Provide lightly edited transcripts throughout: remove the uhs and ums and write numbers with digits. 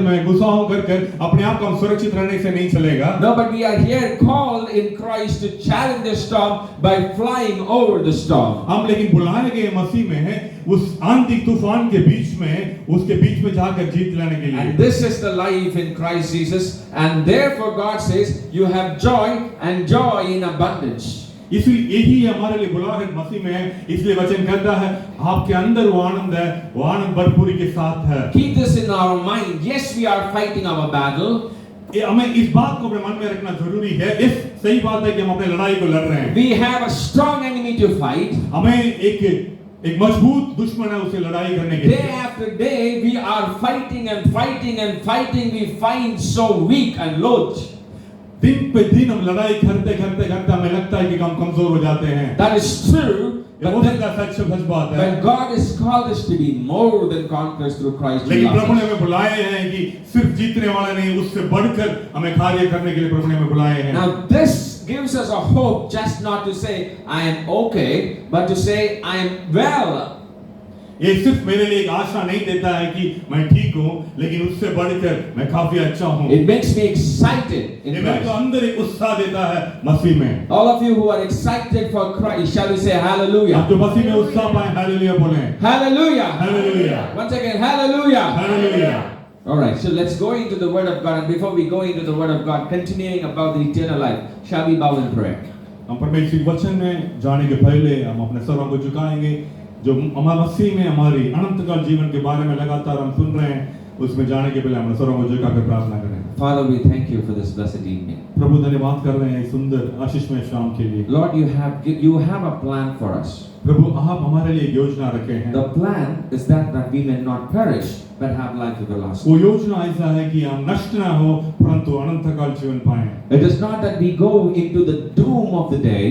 में घुसा हूं कर अपने आप को हम सुरक्षित रहने से नहीं चलेगा। No, but we are here called in Christ to challenge the storm by flying over the storm. हम लेकिन बुलाए गए मसीह में हैं उस आंधी तूफान के बीच में, उसके बीच में जाकर जीत लेने के लिए। And this is the life in Christ Jesus, and therefore God says you have joy and joy in abundance. इसलिए यही हमारे लिए बुलाहट मसीह में है, इसलिए वचन कहता है आपके अंदर वो आनंद है, वो आनंद भरपूरी के साथ है। Keep this in our mind. Yes, we are fighting our battle. हमें इस बात को अपने मन में रखना जरूरी है। इस सही बात है कि हम अपने लड़ाई को लड़ रहे हैं। We have a strong enemy to fight. हमें एक मजबूत दुश्मन है उसे लड़ाई करने के लिए। Day after day we are fighting and fighting and fighting. We find so weak and low. दिन पे दिन हम लड़ाई करते हमें लगता है कि हम कमजोर हो जाते हैं। That is true. वो सच बात है। But God has called us to be more than conquerors through Christ. लेकिन प्रभु ने हमें बुलाए हैं कि सिर्फ जीतने वाले नहीं, उससे बढ़कर हमें कार्य करने के लिए प्रभु ने हमें बुलाए हैं। Now this gives us a hope, just not to say I am okay, but to say I am well. ये सिर्फ मेरे लिए एक आशा नहीं देता है कि मैं ठीक हूँ, लेकिन उससे बढ़कर मैं काफी अच्छा हूँ। It makes me excited in ये मेरे को Christ. अंदर एक उत्साह देता है मसीह में। All of you who are excited for Christ, shall we say आप hallelujah? जो मसीह में उत्साह पाए, हालेलुया बोलें। Hallelujah. Hallelujah. Once again, hallelujah. Hallelujah. All right, so let's go into the Word of God. And before we go into the Word of God, continuing about the eternal life, shall we bow in prayer? हम परमेश्वर के वचन में जाने के पहले हम अपने सरों को झुकाएंगे। जो हमारे मसीह में हमारी अनंतकाल जीवन के बारे में लगातार हम सुन रहे हैं, उसमें जाने के पहले हम सरों को झुकाकर प्रार्थना करें। Father, we thank you for this blessed evening. प्रभु धन्यवाद कर रहे हैं इस सुंदर आशीषमय शाम के लिए। Lord, you have a plan for us. प्रभु आप हमारे लिए योजना रखे हैं। The plan is that we may not perish but have life everlasting. वो योजना ऐसा है कि हम नष्ट ना हो परंतु अनंतकाल जीवन पाएं। It is not that we go into the doom of the day,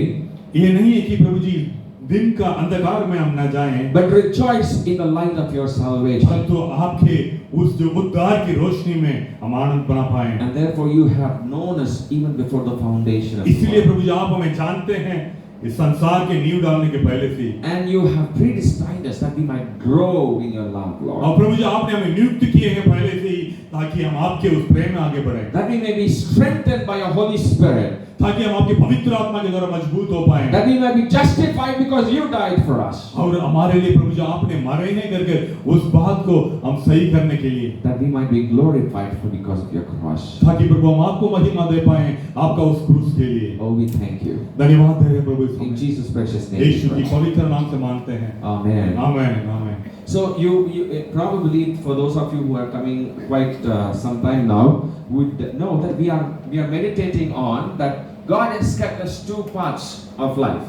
ये नहीं है कि प्रभु जी दिन का अंधकार में हम न जाएं, but rejoice in the light of your salvation. परंतु आपके उस जो उद्धार की रोशनी में हम आनंद बना पाएं। And therefore you have known us even before the foundation of the इसलिए world. प्रभु जी आप हमें जानते हैं इस संसार के नींव डालने के पहले से। And you have predestined us that we might grow in your love, Lord. और प्रभु जी आपने हमें नियुक्त किए हैं पहले से ही ताकि हम आपके उस प्रेम में आगे बढ़ें, That we may be strengthened by your Holy Spirit. ताकि हम आपके पवित्र आत्मा के द्वारा मजबूत हो पाएं। That we may be justified because you died for us. और हमारे लिए प्रभु जी आपने मरे नहीं करके उस बात को हम सही करने के लिए, That we might be glorified for because of your cross. ताकि प्रभु हम आपको महिमा दे पाएं आपका उस क्रूस के लिए। Oh, we thank you. धन्यवाद दे रहे प्रभु इस In समय। Jesus' precious name. Yeshu we की pray. पवित्र नाम से मानते हैं। Amen. आमीन आमीन। So you probably, for those of you who are coming quite some time now, would know that we are meditating on that God has kept us two parts of life.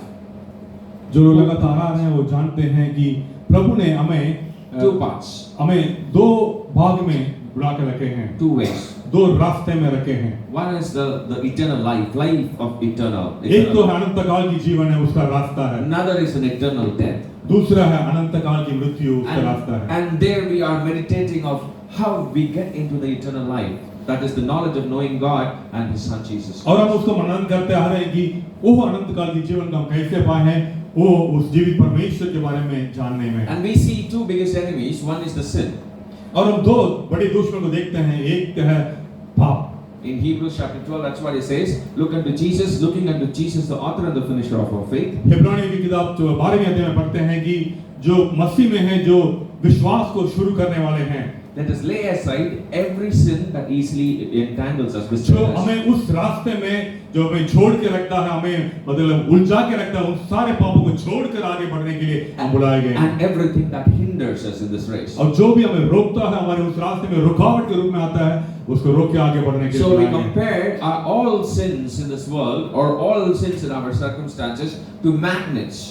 जो लोग लगातार आ रहे हैं वो जानते हैं कि प्रभु ने हमें Two parts. हमें दो भाग में बुला के रखे हैं, Two ways. दो रास्ते में रखे हैं। One is the eternal life of eternal. एक तो अनंतकाल की जीवन है, उसका रास्ता है। Another is an eternal death. दूसरा है अनंतकाल की मृत्यु, उसका रास्ता है। And there we are meditating of how we get into the eternal life. That is the knowledge of knowing God and His Son Jesus. और हम उसको मनन करते आ रहे हैं कि वो अनंतकाल की जीवन का हम कैसे पाए हैं, वो उस जीवित परमेश्वर के बारे में जानने में। And we see two biggest enemies. One is the sin. और हम दो बड़े दुश्मन को देखते हैं, एक है पाप। In Hebrews chapter 12, that's what it says. Look unto Jesus, looking unto Jesus, the author and the finisher of our faith. इब्रानियों की किताब 12वें अध्याय में पढ़ते हैं कि जो मसीह में है, जो विश्वास को शुरू करने वाले हैं, Let us lay aside every sin that easily entangles us. जो हमें उस रास्ते में जो हमें छोड़ के रखता है, हमें मतलब उलझा के रखता है, उन सारे पापों को छोड़कर आगे बढ़ने के लिए हम बुलाए गए हैं। And everything that hinders us in this race. और जो भी हमें रोकता है, हमारे उस रास्ते में रुकावट के रूप में आता है, उसको रोक के आगे बढ़ने के लिए So we बुलाए गए हैं। compared all sins in this world or all sins in our circumstances to magnets.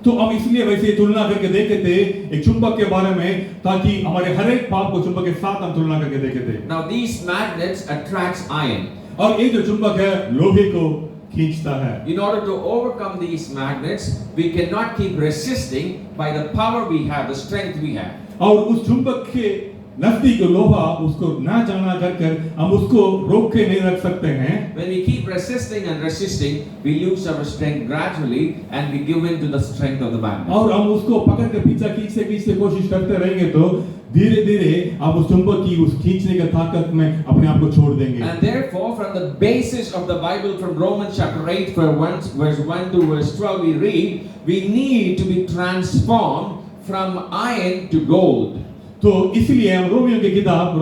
तो हम इसलिए वैसे तुलना करके देखे थे एक चुंबक के बारे में, ताकि हमारे हर एक पाप को चुंबक के साथ हम तुलना करके देखे थे। Now these magnets attracts iron. और ये जो चुंबक है लोहे को खींचता है। In order to overcome these magnets, we cannot keep resisting by the power we have, the strength we have. और उस चुंबक के नजदीक लोहा उसको ना जाना कर हम उसको रोक के नहीं रख सकते हैं। When we keep resisting and resisting, we lose our strength gradually and we give in to the strength of the magnet. और हम उसको पकड़ के पीछे खींचते कोशिश करते रहेंगे तो धीरे धीरे आप उस चुंबक की उस खींचने की ताकत में अपने आप को छोड़ देंगे। And therefore, from the basis of the Bible, from Romans chapter 8, verse 1 to verse 12, we read, we need to be transformed from iron to gold. तो इसलिए हम रोमियो की किताब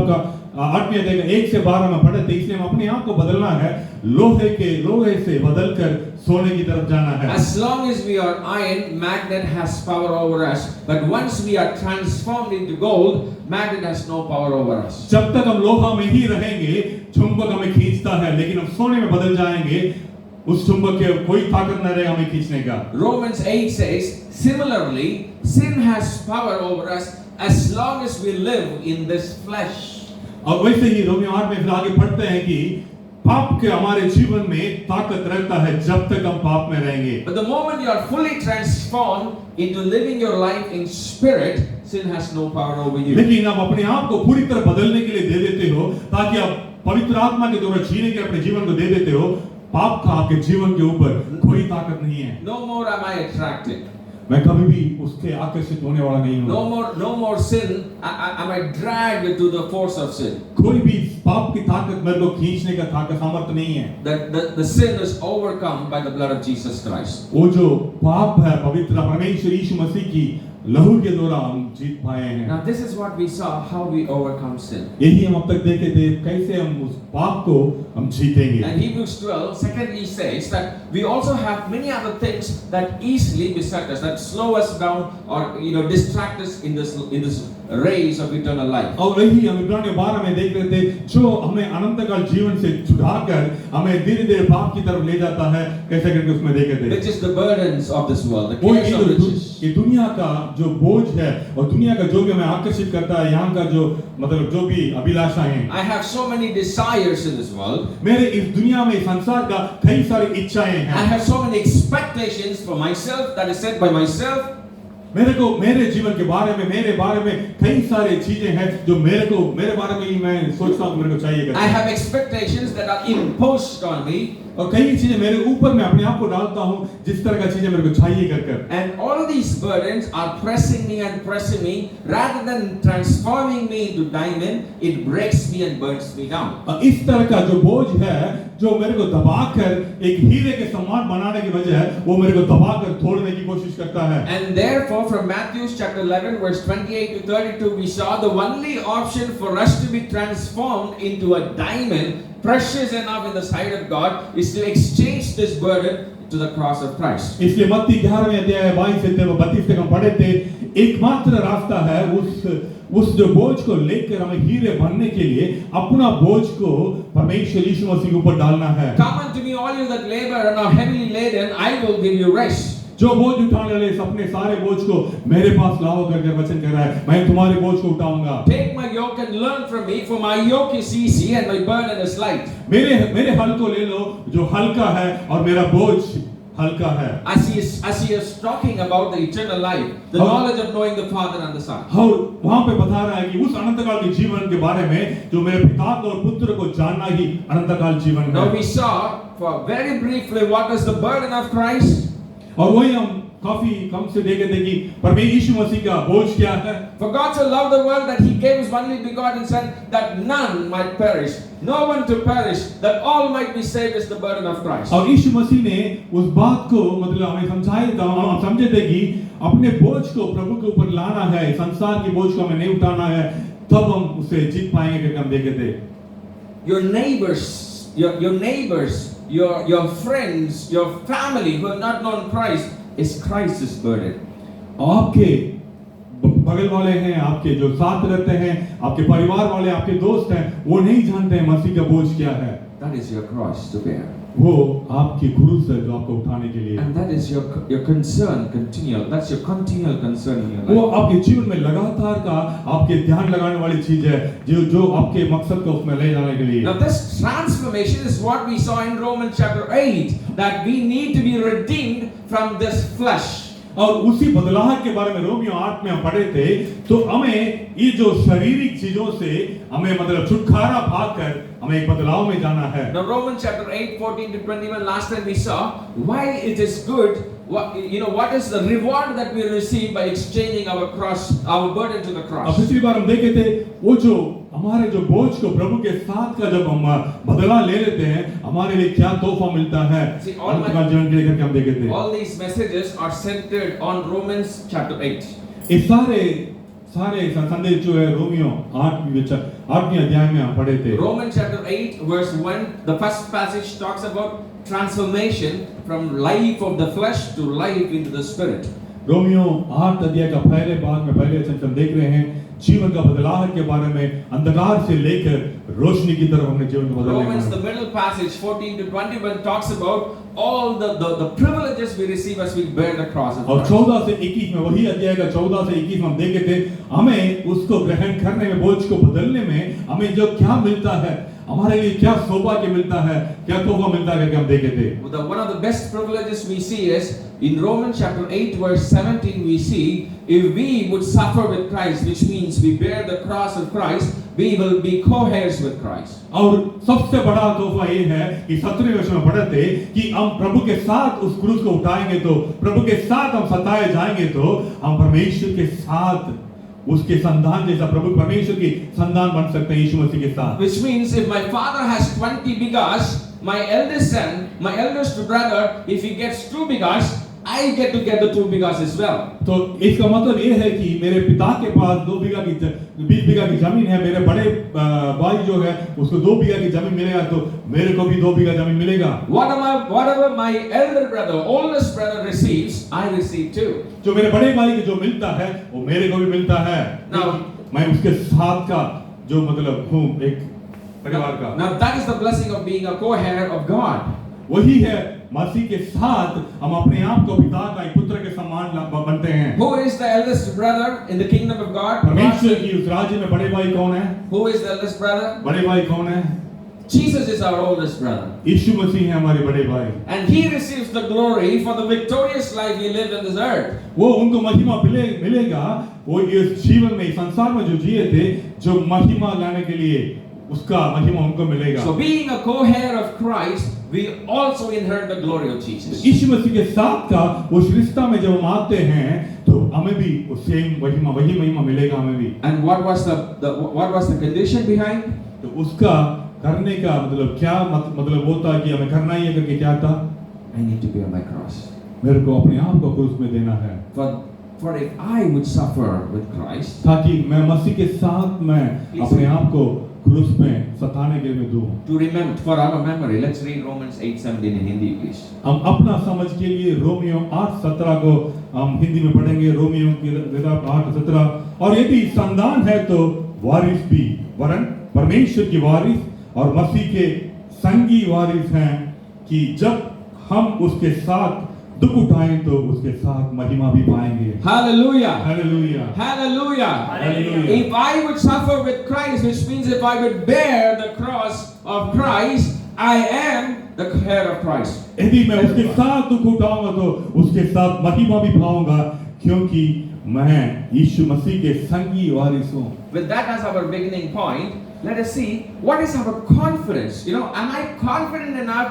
का 8वें अध्याय का 1 से 12 में पढ़े थे, इसलिए हम अपने आप को बदलना है, लोहे से बदलकर सोने की तरफ जाना है। As long as we are iron, magnet has power over us. But once we are transformed into gold, magnet has no power over us. जब तक हम लोहा में ही रहेंगे, चुंबक हमें खींचता है, लेकिन हम सोने में बदल जाएंगे, उस चुंबक के कोई ताकत न रहेगा हमें खींचने का। Romans 8 says, similarly, sin has power over us as long as we live in this flesh. और वैसे ही रोमियो 8 में फिर आगे पढ़ते हैं कि पाप के हमारे जीवन में ताकत रहता है जब तक हम पाप में रहेंगे। But the moment you are fully transformed into living your life in spirit, sin has no power over you. लेकिन आप अपने आप को पूरी तरह बदलने के लिए दे देते हो, ताकि आप पवित्र आत्मा के द्वारा जीने के अपने जीवन को दे देते हो, पाप का आपके जीवन के ऊपर कोई ताकत नहीं है। No more am I attracted. मैं कभी भी उसके आकर्षित होने वाला नहीं हूँ। No more sin. Am I dragged to the force of sin? कोई भी पाप की ताकत मेरे को खींचने का ताकत सामर्थ्य नहीं है। The sin is overcome by the blood of Jesus Christ. वो जो पाप है पवित्र परमेश्वर यीशु मसीह की लहू के द्वारा हम जीत पाए हैं। Now this is what we saw, how we overcome sin. यही हम अब तक देखे थे, कैसे हम उस पाप को हम जीतेंगे। And Hebrews 12 secondly says that we also have many other things that easily beset us, that slow us down or distract us in this race of eternal life. और वही हम इब्रानियों 12 में देख रहे थे, जो हमें अनंत काल जीवन से छुड़ाकर हमें धीरे-धीरे पाप की तरफ ले जाता है, कैसे करके उसमें देखे थे। Which is the burdens of this world, the cares of riches. ये दुनिया का जो बोझ है और दुनिया का जो भी हमें आकर्षित करता है, यहाँ का जो मतलब जो भी अभिलाषाएं हैं। I have so many desires in this world. मेरे इस दुनिया में, इस संसार का कई सारी इच्छाएं हैं। I have so many expectations for myself that is set by myself. मेरे जीवन के बारे में, मेरे बारे में कई सारी चीजें हैं जो मेरे बारे में ही मैं सोचता हूँ मेरे को चाहिए। I have expectations that are imposed on me. और कई चीजें मेरे ऊपर मैं अपने आप को डालता हूँ जिस तरह का चीजें मेरे को चाहिए कर। And all these burdens are pressing me rather than transforming me into diamond. It breaks me and burns me down. इस तरह का जो बोझ है जो मेरे को दबाकर एक हीरे के समान बनाने की बजाय वो मेरे को दबाकर तोड़ने की कोशिश करता है। And therefore from Matthew chapter 11 verse 28 to 32 we saw the only option for us to be transformed into a diamond precious enough in the sight of God is to exchange this burden to the cross of Christ. इसलिए मत्ती 11वें अध्याय 22 से 32 तक हम पढ़े थे, एकमात्र रास्ता है उस जो बोझ को लेकर हमें हीरे बनने के लिए अपना बोझ को परमेश्वर यीशु मसीह के ऊपर डालना है। Come unto me all you that labor and are heavily laden, I will give you rest. जो बोझ उठाने वाले अपने सारे बोझ को मेरे पास लाओ करके वचन कह रहा है, मैं तुम्हारे बोझ को उठाऊंगा। Take my yoke and learn from me, for my yoke is easy and my burden is light. मेरे हल को ले लो जो हल्का है और मेरा बोझ हल्का है। As he is talking about the eternal life, the knowledge of knowing the Father and the Son. और वहाँ पे बता रहा है कि उस अनंत काल के जीवन के बारे में जो मेरे पिता को और पुत्र को जानना ही अनंत काल जीवन है। Now we saw for very briefly what is the burden of Christ. और वही हम काफी कम से देखे थे कि परमेश्वर यीशु मसीह का बोझ क्या है। For God so loved the world that he gave his only begotten Son that none might perish, no one to perish, that all might be saved is the burden of Christ. और यीशु मसीह ने उस बात को मतलब हमें हम समझे थे कि अपने बोझ को प्रभु के ऊपर लाना है, संसार की बोझ को हमें नहीं उठाना है, तब हम उसे जीत पाएंगे करके हम देखे थे। Your neighbors, your friends, your family who have not known Christ is Christ's burden. आपके बगल वाले हैं, आपके जो साथ रहते हैं, आपके परिवार वाले, आपके दोस्त हैं, वो नहीं जानते हैं मसीह का बोझ क्या है। That is your cross to bear. वो आपकी क्रूस है जो आपको उठाने के लिए। And that is your concern continual. That's your continual concern in your life. वो आपके जीवन में लगातार का आपके ध्यान लगाने वाली चीज है जो आपके मकसद को उसमें ले जाने के लिए। Now this transformation is what we saw in Romans chapter 8, that we need to be redeemed from this flesh. और उसी बदलाव के बारे में रोमियो 8 में हम पढ़े थे। तो हमें ये जो शारीरिक चीजों से हमें मतलब छुटकारा पाकर हमें एक बदलाव में जाना है। Now Romans chapter 8, 14 to 21, last time we saw why it is good, what is the reward that we receive by exchanging our cross, our burden to the अब cross. पिछली बार हम देखे थे वो जो हमारे जो बोझ को प्रभु के साथ का जब हम बदला ले लेते हैं, हमारे लिए क्या तोहफा मिलता है, See, all अंतकाल जीवन के लिए करके हम देखे थे। All these messages are centered on Romans chapter 8. ये सारे संदेश जो है रोमियो 8वें अध्याय में हम पढ़े थे। Romans chapter 8 verse 1, the first passage talks about transformation from life of the flesh to life into the spirit. Romeo 8 अध्याय का पहले भाग में पहले वचन हम देख रहे हैं जीवन का बदलाव के बारे में, अंधकार से लेकर रोशनी की तरफ हमने जीवन को बदलने Romans, का। the middle passage 14 to 21 talks about all the privileges we receive as we bear the cross of और Christ. 14 से 21 में वही अध्याय का 14 से 21 में हम देखे थे हमें उसको ग्रहण करने में, बोझ को बदलने में हमें जो क्या मिलता है, हमारे लिए क्या सौभाग्य मिलता है, क्या तोहफा मिलता है करके हम देखे थे। One of the best privileges we see is in Romans chapter 8 verse 17 we see if we would suffer with Christ, which means we bear the cross of Christ, we will be co-heirs with Christ. और सबसे बड़ा तोहफा ये है कि 17वें वचन में पढ़े थे कि हम प्रभु के साथ उस क्रूस को उठाएंगे तो, प्रभु के साथ हम सताए जाएंगे तो हम परमेश्वर के साथ उसके संतान जैसा, प्रभु परमेश्वर की संतान बन सकते हैं यीशु मसीह के साथ। Which means if my father has 20 bigas, my eldest son, my eldest brother, if he gets 2 bigas, I get to get the 2 bigas as well. तो इसका मतलब ये है कि मेरे पिता के पास 20 बीघा की जमीन है, मेरे बड़े भाई जो है उसको 2 बीघा की जमीन मिलेगा तो मेरे को भी 2 बीघा जमीन मिलेगा। Whatever my elder brother, oldest brother receives, I receive too. जो मेरे बड़े भाई को जो मिलता है वो मेरे को भी मिलता है। Now, मैं उसके साथ का जो मतलब हूँ एक परिवार का। Now that is the blessing of being a co-heir of God. वही है मसीह के साथ हम अपने आप को पिता का एक पुत्र के समान बनते हैं। Who is the eldest brother in the kingdom of God? परमेश्वर की उस राज्य में बड़े भाई कौन है? Who is the eldest brother? बड़े भाई कौन है? Jesus is our oldest brother. यीशु मसीह है हमारे बड़े भाई। And he receives the glory for the victorious life he lived on this earth. वो उनको महिमा मिलेगा, वो इस जीवन में, इस संसार में जो जिए थे, जो महिमा लाने के लिए उसका महिमा उनको मिलेगा। So being a co-heir of Christ, we also inherit the glory of Jesus. यीशु मसीह के साथ का उस रिश्ता में जब हम आते हैं तो हमें भी वही महिमा मिलेगा हमें भी। And what was the condition behind? तो उसका करने का मतलब क्या मतलब वो था कि हमें करना ही है करके क्या था? I need to bear my cross. मेरे को अपने आप को क्रूस में देना है। For if I would suffer with Christ, ताकि मैं मसीह के साथ मैं अपने आप को क्रूस में सताने के लिए दूं। to remember, for our memory, let's read Romans 8:17 in Hindi, please. हम अपना समझ के लिए रोमियो 8:17 को हम हिंदी में पढ़ेंगे। रोमियो की किताब 8:17। और यदि संतान है तो वारिस भी, वरन परमेश्वर की वारिस और मसीह के संगी वारिस हैं कि जब हम उसके साथ दुख उठाएं तो उसके साथ महिमा भी पाएंगे। Hallelujah. Hallelujah. Hallelujah. Hallelujah. If I would suffer with Christ, which means if I would bear the cross of Christ, I am the heir of Christ. यदि मैं उसके साथ दुख उठाऊंगा तो उसके साथ महिमा भी पाऊंगा क्योंकि मैं यीशु मसीह के संगी वारिस हूं। With that as our beginning point, let us see what is our confidence. Am I confident enough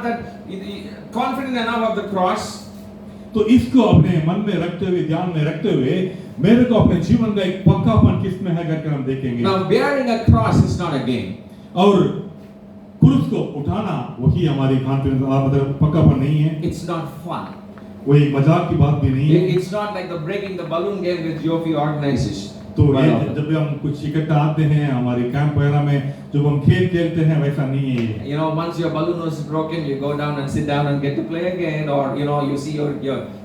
of the cross? तो इसको अपने मन में रखते हुए, ध्यान में रखते हुए मेरे को अपने जीवन का एक पक्कापन किस में है करके हम देखेंगे। Now bearing a cross is not a game. और क्रूस को उठाना वही हमारी कॉन्फिडेंस मतलब पक्कापन नहीं है। It's not fun. वो एक मजाक की बात भी नहीं है। It's not like the breaking the balloon game which Jofi organizes. तो ये जब हम कुछ इकट्ठा आते हैं हमारे कैंप वगैरह में, जब हम खेल खेलते हैं वैसा नहीं है। Once your balloon was broken, you go down and sit down and get to play again, or you see your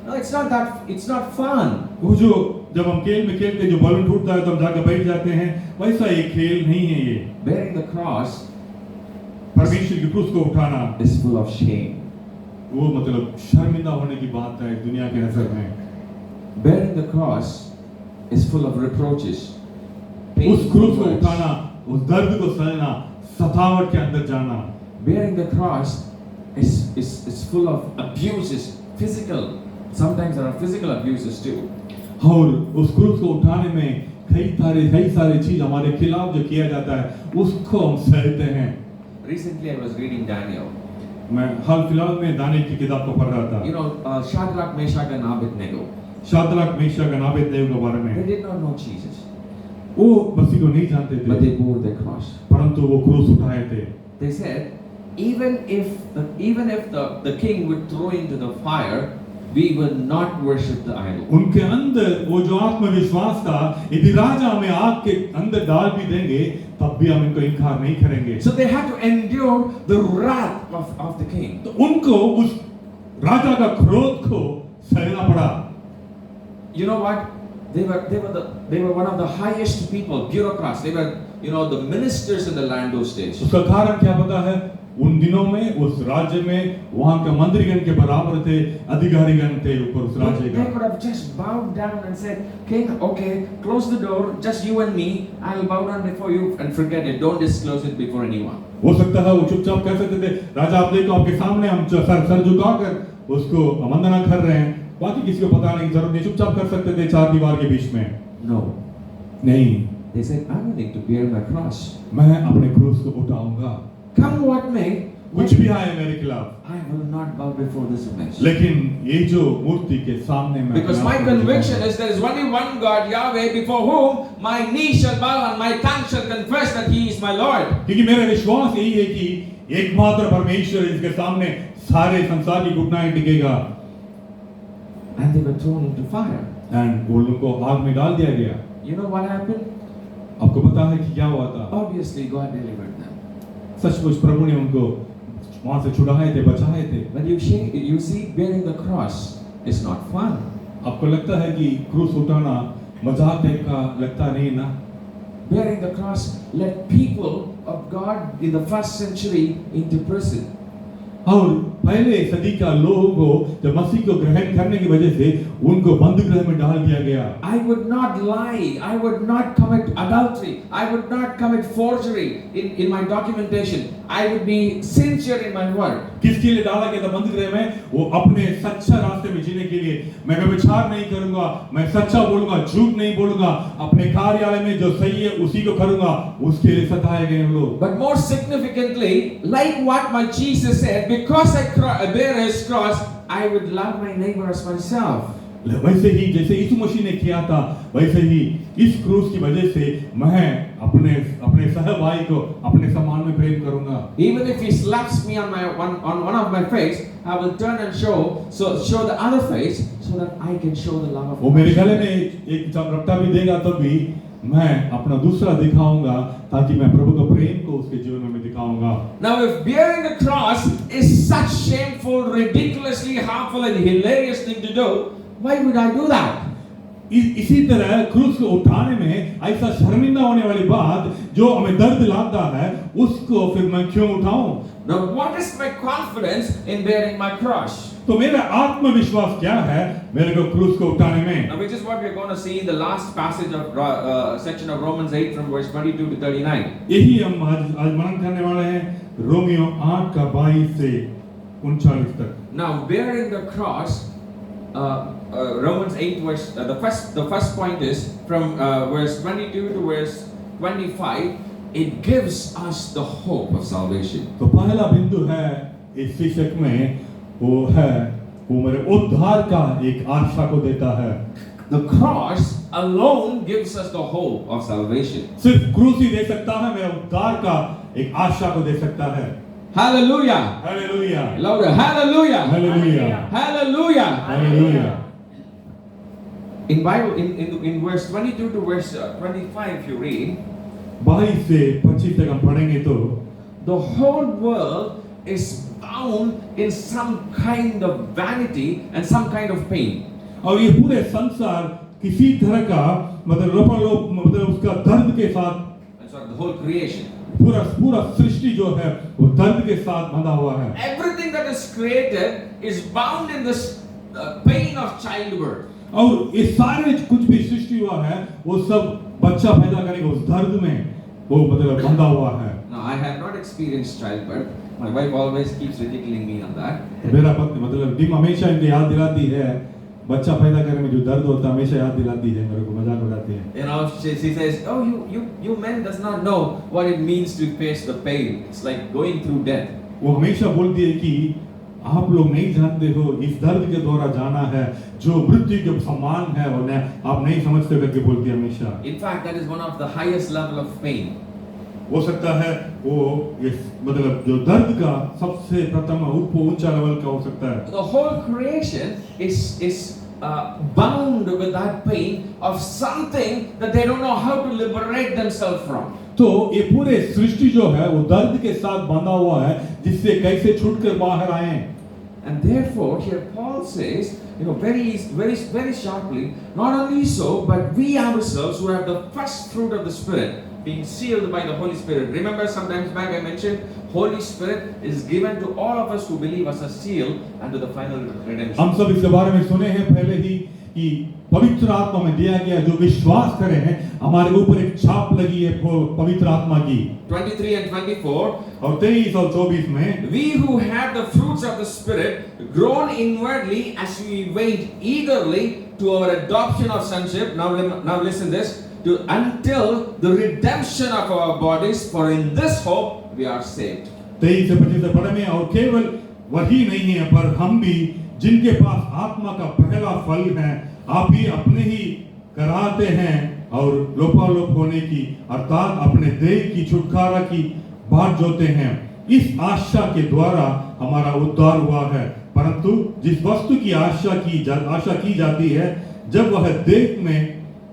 no, it's not that. It's not fun. वो जो जब हम खेल में खेलते जो बलून टूटता है तो हम जाकर बैठ जाते हैं, वैसा ये खेल नहीं है ये। Bearing the cross, परमेश्वर की क्रूस को उठाना is full of shame. वो मतलब शर्मिंदा होने की बात है दुनिया के नजर में। Bearing the cross is full of reproaches. उस क्रूस को उठाना, उस दर्द को सहना, सतावट के अंदर जाना। Bearing the cross is full of abuses, physical Sometimes there are physical abuses too. और उस क्रूस को उठाने में कई सारे चीज हमारे खिलाफ जो किया जाता है उसको हम सहते हैं। Recently, I was reading Daniel. मैं हाल फिलहाल में दानियल की किताब को पढ़ रहा था। You know, Shadrach, Meshach, and Abednego. Shadrach Meshach और अबेदnego के बारे They में did not know Jesus, वो मसीह को नहीं जानते but थे, they bore the cross. परंतु वो क्रूस उठाए थे। They said, even if the king would throw into the fire, we will not worship the idol. उनके अंदर वो जो आत्मविश्वास था, यदि राजा हमें आग के अंदर डाल भी देंगे तब भी हम इनको इनकार नहीं करेंगे। So they had to endure the wrath of the king. तो उनको उस राजा का क्रोध को सहना पड़ा। You know what? They were one of the highest people, bureaucrats. They were, you know, the ministers in the land those days. उसका कारण क्या पता है? उन दिनों में उस राज्य में वहां के मंत्रीगण के बराबर थे, अधिकारीगण थे ऊपर उस राज्य They का। could have just bowed down and said, King, okay, close the door, just you and me. I'll bow down before you and forget it. Don't disclose it before anyone. हो सकता है वो चुपचाप कह सकते थे, राजा आप देखो आपके सामने हम सर झुकाकर उसको वंदना कर रहे हैं, बाकी किसी को पता नहीं, जरूरत नहीं, चुपचाप कर सकते थे चार दीवार के बीच में। No. नहीं, They said, I'm willing to bear my cross. मैं अपने क्रूस को उठाऊंगा, Come what may, कुछ भी आए मेरे खिलाफ, I will not bow before this image. लेकिन ये जो मूर्ति के सामने मैं Because my conviction is there is only one God, Yahweh, before whom my knee shall bow and my tongue shall confess that He is my Lord. क्योंकि मेरा विश्वास यही है कि एकमात्र परमेश्वर इसके सामने सारे संसार की घुटनाएं टिकेगा। And they were thrown into fire. And वो लोगों को आग में डाल दिया गया। You know what happened? आपको पता है कि क्या हुआ था? Obviously, God delivered them. सचमुच प्रभु ने उनको वहां से छुड़ाए थे, बचाए थे। But you see, bearing the cross is not fun. आपको लगता है कि क्रूस उठाना मजाक टाइप का लगता नहीं ना? Bearing the cross led people of God in the first century into prison. और पहले सदी का लोगों को जब मसीह को ग्रहण करने की वजह से उनको बंद गृह में डाल दिया गया। I would not lie. I would not commit adultery. I would not commit forgery in my documentation. I would be sincere in my word. किसके लिए डाला गया था बंद गृह में? वो अपने सच्चा रास्ते में जीने के लिए। मैं व्यभिचार नहीं करूंगा, मैं सच्चा बोलूंगा, झूठ नहीं बोलूंगा, अपने कार्यालय में जो सही है उसी को करूंगा, उसके लिए सताए गए लोग। But more significantly, like what my Jesus said, because I bear His cross, I would love my neighbor as myself. वैसे ही जैसे यीशु मसीह ने किया था, वैसे ही इस क्रूस की वजह से मैं अपने सहभागी को अपने समान में प्रेम करूंगा। Even if he slaps me on one of my face, I will turn and show the other face so that I can show the love of God. वो मेरे गले में एक रट्टा भी देगा तो भी मैं अपना दूसरा दिखाऊंगा ताकि मैं प्रभु का प्रेम को उसके जीवन में दिखाऊंगा। Now if bearing the cross is such shameful, ridiculously harmful and hilarious thing to do, why would I do that? इसी तरह क्रूस को उठाने में ऐसा शर्मिंदा होने वाली बात जो हमें दर्द लाता है, उसको फिर मैं क्यों उठाऊं? Now what is my confidence in bearing my cross? तो मेरा आत्मविश्वास क्या है मेरे को क्रूस को उठाने में? Now which is what we are going to see in the last passage of section of Romans 8 from verse 22 to 39. यही हम आज मनन करने वाले हैं, रोमियो 8 का 22 से 39 तक। Now bearing the cross, Romans 8 verse the first point is from verse 22 to verse 25. It gives us the hope of salvation. तो पहला बिंदु है इस शीर्षक में वो मेरे उद्धार का एक आशा को देता है। The cross alone gives us the hope of salvation. सिर्फ क्रूस ही दे सकता है, मेरे उद्धार का एक आशा को दे सकता है। Hallelujah! Hallelujah! Louder! Hallelujah! Hallelujah! Hallelujah! Hallelujah! In Bible, in verse 22 to verse 25, if you read, 22 से 25 तक हम पढ़ेंगे तो the whole world is bound in some kind of vanity and some kind of pain. और ये पूरे संसार किसी तरह का मतलब उसका दर्द के साथ, And so the whole creation. पूरा सृष्टि जो है वो दर्द के साथ बंधा हुआ है। Everything that is created is bound in this pain of childbirth. और ये सारे कुछ भी सृष्टि हुआ है वो सब बच्चा पैदा करेगा उस दर्द में वो मतलब बंधा हुआ है। Now I have not experienced childbirth. My wife always keeps ridiculing me on that. मेरा पत्नी मतलब डिम हमेशा इनकी याद दिलाती है बच्चा पैदा करने में जो दर्द होता है हमेशा याद दिलाती है, मेरे को मजाक उड़ाती है। You know, she says, "Oh, you men does not know what it means to face the pain. It's like going through death." वो हमेशा बोलती है कि आप लोग नहीं जानते हो इस दर्द के द्वारा जाना है जो मृत्यु के समान है, और आप नहीं समझते करके बोलती है हमेशा। In fact, that is one of the highest level of pain. हो सकता है वो ये मतलब जो दर्द का सबसे प्रथम ऊंचा लेवल का हो सकता है। The whole creation is bound with that pain of something that they don't know how to liberate themselves from. तो ये पूरे सृष्टि जो है वो दर्द के साथ बंधा हुआ है जिससे कैसे छूटकर बाहर आए। And therefore, here Paul says, very sharply, not only so, but we ourselves who have the first fruit of the Spirit, being sealed by the Holy Spirit. Remember, sometimes back I mentioned, Holy Spirit is given to all of us who believe as a seal unto the final redemption. हम सब इसके बारे में सुने हैं पहले ही कि पवित्र आत्मा में दिया गया जो विश्वास करे हैं हमारे ऊपर एक छाप लगी है पवित्र आत्मा की। 23 and 24. और 23 और 24 में We who have the fruits of the Spirit groan inwardly as we wait eagerly to our adoption of sonship. Now listen this. Until the redemption of our bodies, for in this hope we are saved. 23 से 25 पढ़े में, और केवल वही नहीं है पर हम भी जिनके पास आत्मा का पहला फल है आप ही अपने ही कराते हैं और लोपालोप होने की अर्थात अपने देह की छुटकारा की बाट जोते हैं। इस आशा के द्वारा हमारा उद्धार हुआ है, परंतु जिस वस्तु की आशा की जाती है जब वह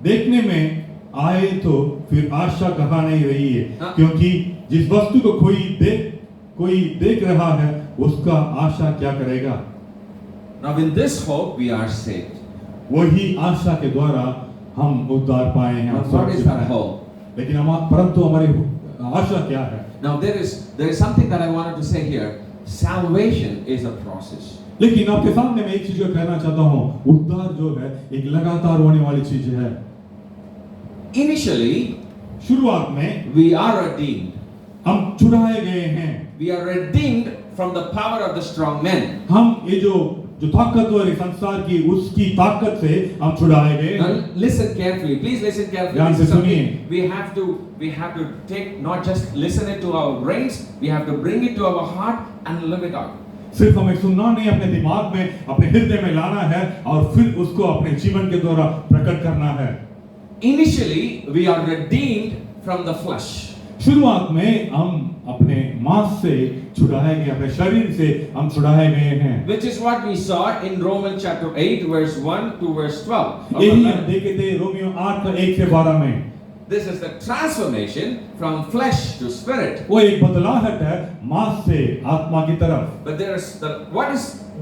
देखने में आए तो फिर आशा कहाँ नहीं रही है, क्योंकि जिस वस्तु को कोई देख रहा है उसका आशा क्या करेगा। Now in this hope we are saved. वही आशा के द्वारा हम उद्धार पाए हैं। Now what is that hope? लेकिन परंतु हमारी आशा क्या है। Now there is something that I wanted to say here. Salvation is a process. लेकिन आपके सामने मैं एक चीज को कहना चाहता हूँ, उद्धार जो है एक लगातार होने वाली चीज है। Initially, शुरुआत में we are redeemed. हम छुड़ाए गए हैं। We are redeemed from the power of the strong men. हम ये जो ताकतवर संसार की उसकी ताकत से हम छुड़ाए गए। Now listen carefully. Please listen carefully. ध्यान से सुनिए। We have to take not just listen it to our brains. We have to bring it to our heart and live it out. सिर्फ हमें सुनना नहीं, अपने दिमाग में अपने हृदय में लाना है और फिर उसको अपने जीवन के द्वारा प्रकट करना है। Initially, we are redeemed from the flesh. शुरुआत में हम अपने मांस से छुड़ाए गए, अपने शरीर से हम छुड़ाए गए हैं। Which is what we saw in Romans chapter 8 verse 1 to verse 12. यही हम देखे थे रोमियो 8 1 से 12 में। This is the transformation from flesh to spirit. वो एक बदलाहट है मांस से आत्मा की तरफ। But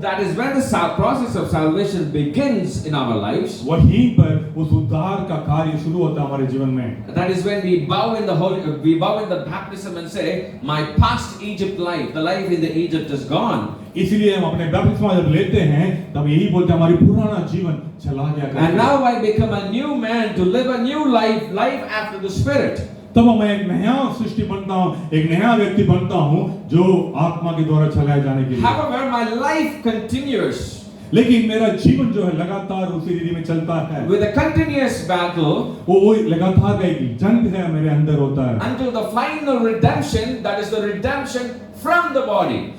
that is when the process of salvation begins in our lives. वहीं पर उस उद्धार का कार्य शुरू होता है हमारे जीवन में। That is when we bow in the baptism and say, my past Egypt life, the life in the Egypt is gone. इसलिए हम अपने बपतिस्मा जब लेते हैं तब यही बोलते हैं हमारी पुराना जीवन चला गया। And now I become a new man to live a new life after the Spirit. तब मैं एक नया सृष्टि बनता हूँ, एक नया व्यक्ति बनता हूँ जो आत्मा के द्वारा चलाए जाने के लिए। However, my life continues. लेकिन मेरा जीवन जो है लगातार उसी रीति में चलता है। With a continuous battle. वो लगातार का एक जंग है मेरे अंदर होता है। Until the final redemption, that is the redemption from the body.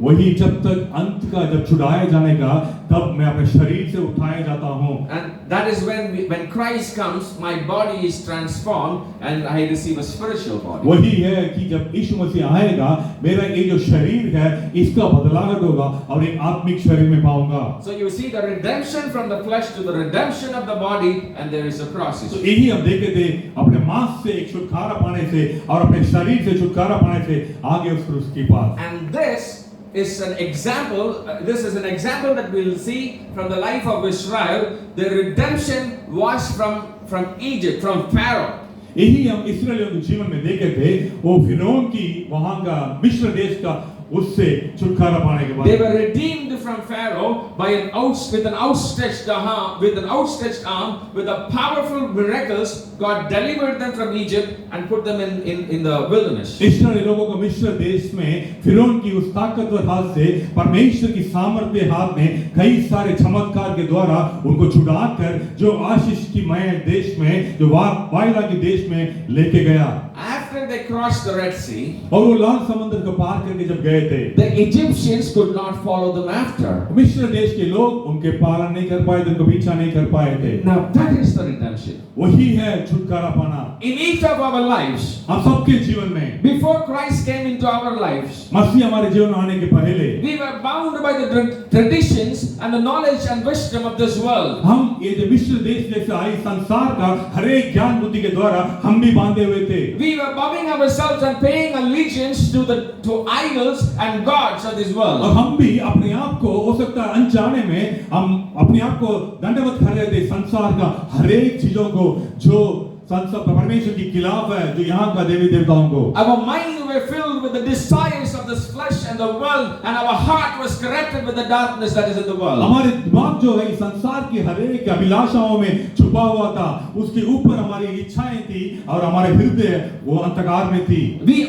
वही जब तक अंत का जब छुड़ाए जाने का तब मैं अपने शरीर से उठाया जाता हूँ। And that is when Christ comes, my body is transformed and I receive a spiritual body. वही है कि जब यीशु मसीह आएगा मेरा ये जो शरीर है इसका बदलाव होगा और एक आत्मिक शरीर में पाऊंगा। So you see the redemption from the flesh to the redemption of the body, and there is a process. तो यही हम देखे थे अपने मांस से एक छुटकारा पाने से और अपने शरीर से छुटकारा पाने से आगे उस क्रूस की पास। And this is an example that we'll see from the life of Israel. The redemption was from Egypt, from Pharaoh. यही हम इस्राएलियों के जीवन में देखे थे, वो फिरौन की वहां का मिस्र देश का उससे छुटकारा पाने के They बाद were redeemed from Pharaoh by with an outstretched arm, with a powerful miracles. God delivered them from Egypt and put them in the wilderness. इस्राएली लोगों को मिस्र देश में फिरौन की उस ताकतवर हाथ से परमेश्वर की सामर्थ्य हाथ में कई सारे चमत्कार के द्वारा उनको छुड़ाकर जो आशीष की मय देश में जो वायदा के देश में लेके गया। After they crossed the Red Sea, और वो लाल समुद्र को पार करके जब गए थे, the Egyptians could not follow them after. मिस्र देश के लोग उनके पालन नहीं कर पाए थे, उनको पीछा नहीं कर पाए थे। Now that is the redemption. वही है छुटकारा पाना। In each of our lives, हम सबके जीवन में before Christ came into our lives, मसीह हमारे जीवन में आने के पहले we were bound by the traditions and the knowledge and wisdom of this world. हम ये जो मिस्र देश जैसे आई संसार का हर एक ज्ञान बुद्धि के द्वारा हम भी बांधे हुए थे। We were bowing ourselves and paying allegiance to idols and gods of this world. और हम भी अपने आप को हो सकता है अनजाने में हम अपने आप को दंडवत कर रहे थे संसार का हर एक चीजों को जो संसार परमेश्वर की खिलाफ है, जो यहाँ का देवी देवताओं को। Our mind were filled with the desires of this flesh and the world, and our heart was corrupted with the darkness that is in the world. हमारे दिमाग जो है संसार की हर एक अभिलाषाओं में छुपा हुआ था, उसके ऊपर हमारी इच्छाएं थी और हमारे हृदय वो अंधकार में थी।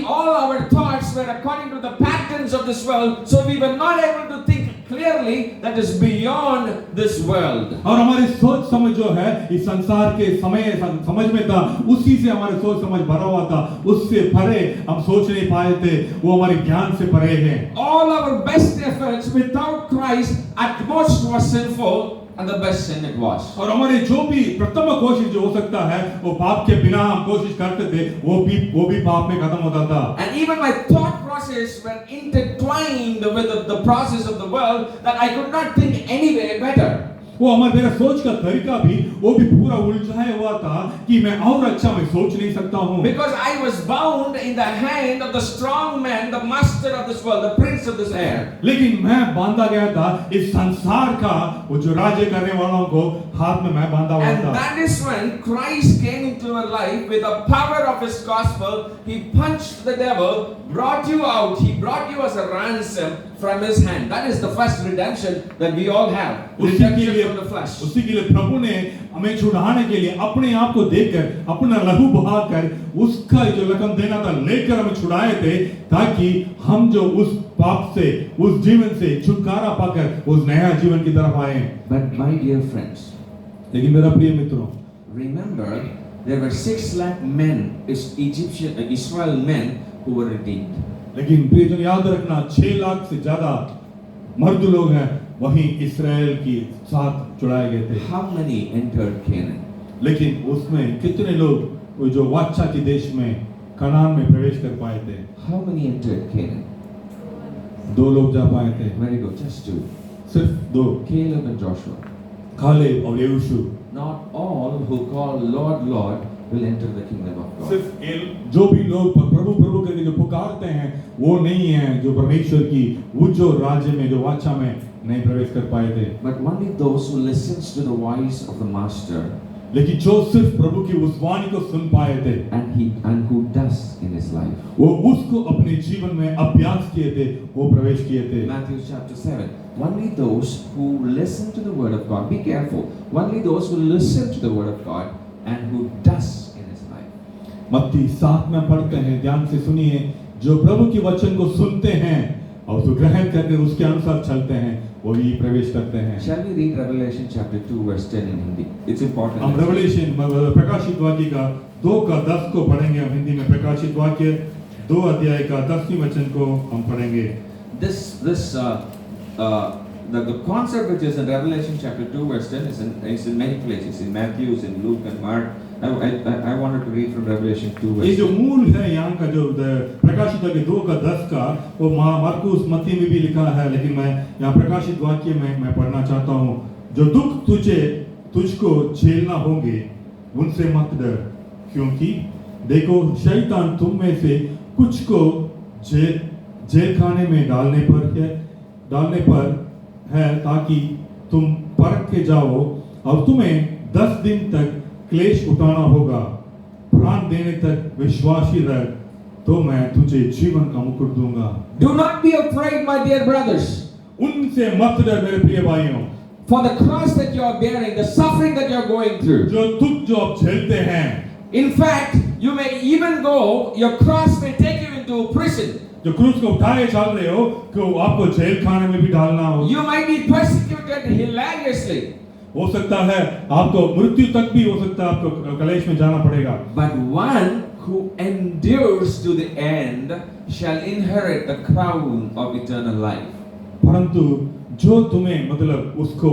All our thoughts were according to the patterns of this world, so we were not able to think clearly that is beyond this world. और हमारी सोच समझ जो है इस संसार के समझ में था, उसी से हमारे सोच समझ भरा हुआ था, उससे परे हम सोच नहीं पाए थे, वो हमारे ज्ञान से परे है। All our best efforts without Christ at most was sinful, and the best sin it was. और हमारे जो भी प्रथम कोशिश जो हो सकता है वो पाप के बिना हम कोशिश करते थे, वो भी पाप में खत्म होता था। And even my thought process were intertwined with the process of the world, that I could not think any way better. वो हमारे मेरा सोच का तरीका भी वो भी पूरा उलझाया हुआ था कि मैं और अच्छा मैं सोच नहीं सकता हूँ। Because I was bound in the hand of the strong man, the master of this world, the prince of this air. लेकिन मैं बांधा गया था इस संसार का वो जो राज्य करने वालों को हाथ में मैं बांधा हुआ And था। that is when Christ came into our life with the power of his gospel. He punched the devil, brought you out. He brought you as a ransom from his hand. That is the first redemption that we all have. Redemption from the flesh. उसी के लिए प्रभु ने हमें छुड़ाने के लिए अपने आप को देकर अपना लहू बहाकर उसका जो रकम देना था लेकर हमें छुड़ाए थे, ताकि हम जो उस पाप से उस जीवन से छुटकारा पाकर उस नया जीवन की तरफ आए। But my dear friends, लेकिन मेरा प्रिय मित्रों, remember there were 6 lakh men, Israel men who were redeemed. लेकिन प्रियजन याद रखना 6 लाख से ज्यादा मर्द लोग हैं वहीं इस्राएल की साथ छुड़ाए गए थे। How many entered Canaan? लेकिन उसमें कितने लोग वो जो वाचा के देश में कनान में प्रवेश कर पाए थे? How many entered Canaan? 2 लोग जा पाए थे। Very good, just 2. सिर्फ 2, Caleb and Joshua. कालेब और यहोशू। Not all who call Lord, Lord will enter the kingdom of God. सिर्फ जो भी लोग प्रभु प्रभु करके जो पुकारते हैं वो नहीं है जो परमेश्वर की उच्च राज्य में जो वाचा में नहीं प्रवेश कर पाए थे। But only those who listens to the voice of the master लेकिन जो सिर्फ प्रभु की उस वाणी को सुन पाए थे and who does in his life. वो उसको अपने जीवन में अभ्यास किए थे, वो प्रवेश किए थे। Matthew chapter 7. Only those who listen to the word of God. Be careful. Only those who listen to the word of God and who does in his life. मत्ती 7 में पढ़ते हैं, ध्यान से सुनिए, जो प्रभु के वचन को सुनते हैं और उसको ग्रहण करके उसके अनुसार चलते हैं वही प्रवेश करते हैं। Shall we read Revelation chapter 2 verse 10 in Hindi? It's important. हम रेवलेशन प्रकाशित वाक्य का 2 का 10 को पढ़ेंगे हम हिंदी में। प्रकाशित वाक्य 2 अध्याय का 10वें वचन को हम पढ़ेंगे। The concept which is in Revelation chapter 2 verse 10 is in many places, in Matthew, in Luke and Mark. I wanted to read from Revelation 2 verse 10. ये जो मूल है यहाँ का जो प्रकाशित वाक्य 2 का 10 का वो मार्कुस मत्ती में भी लिखा है, लेकिन मैं यहाँ प्रकाशित वाक्य में मैं पढ़ना चाहता हूँ। जो दुख तुझको झेलना होंगे उनसे मत डर, क्योंकि देखो शैतान तुम में से कुछ को जेल खाने में डालने पर है ताकि तुम परख के जाओ और तुम्हें 10 दिन तक क्लेश उठाना होगा। प्राण देने तक विश्वासी रह, तो मैं तुझे जीवन का मुकुट दूंगा। Do not be afraid, my dear brothers, उनसे मत डर मेरे प्रिय भाइयों, for the cross that you are bearing, the suffering that you are going through. जो दुख जो आप झेलते हैं, In fact, you may even go, your cross may take you into prison. जो क्रूस को उठाए चल रहे हो, कि आपको जेल खाने में भी डालना हो, You might be persecuted hilariously. हो सकता है आपको मृत्यु तक भी हो सकता है, आपको कलेश में जाना पड़ेगा। But one who endures to the end shall inherit the crown of eternal life. परंतु जो तुम्हें मतलब उसको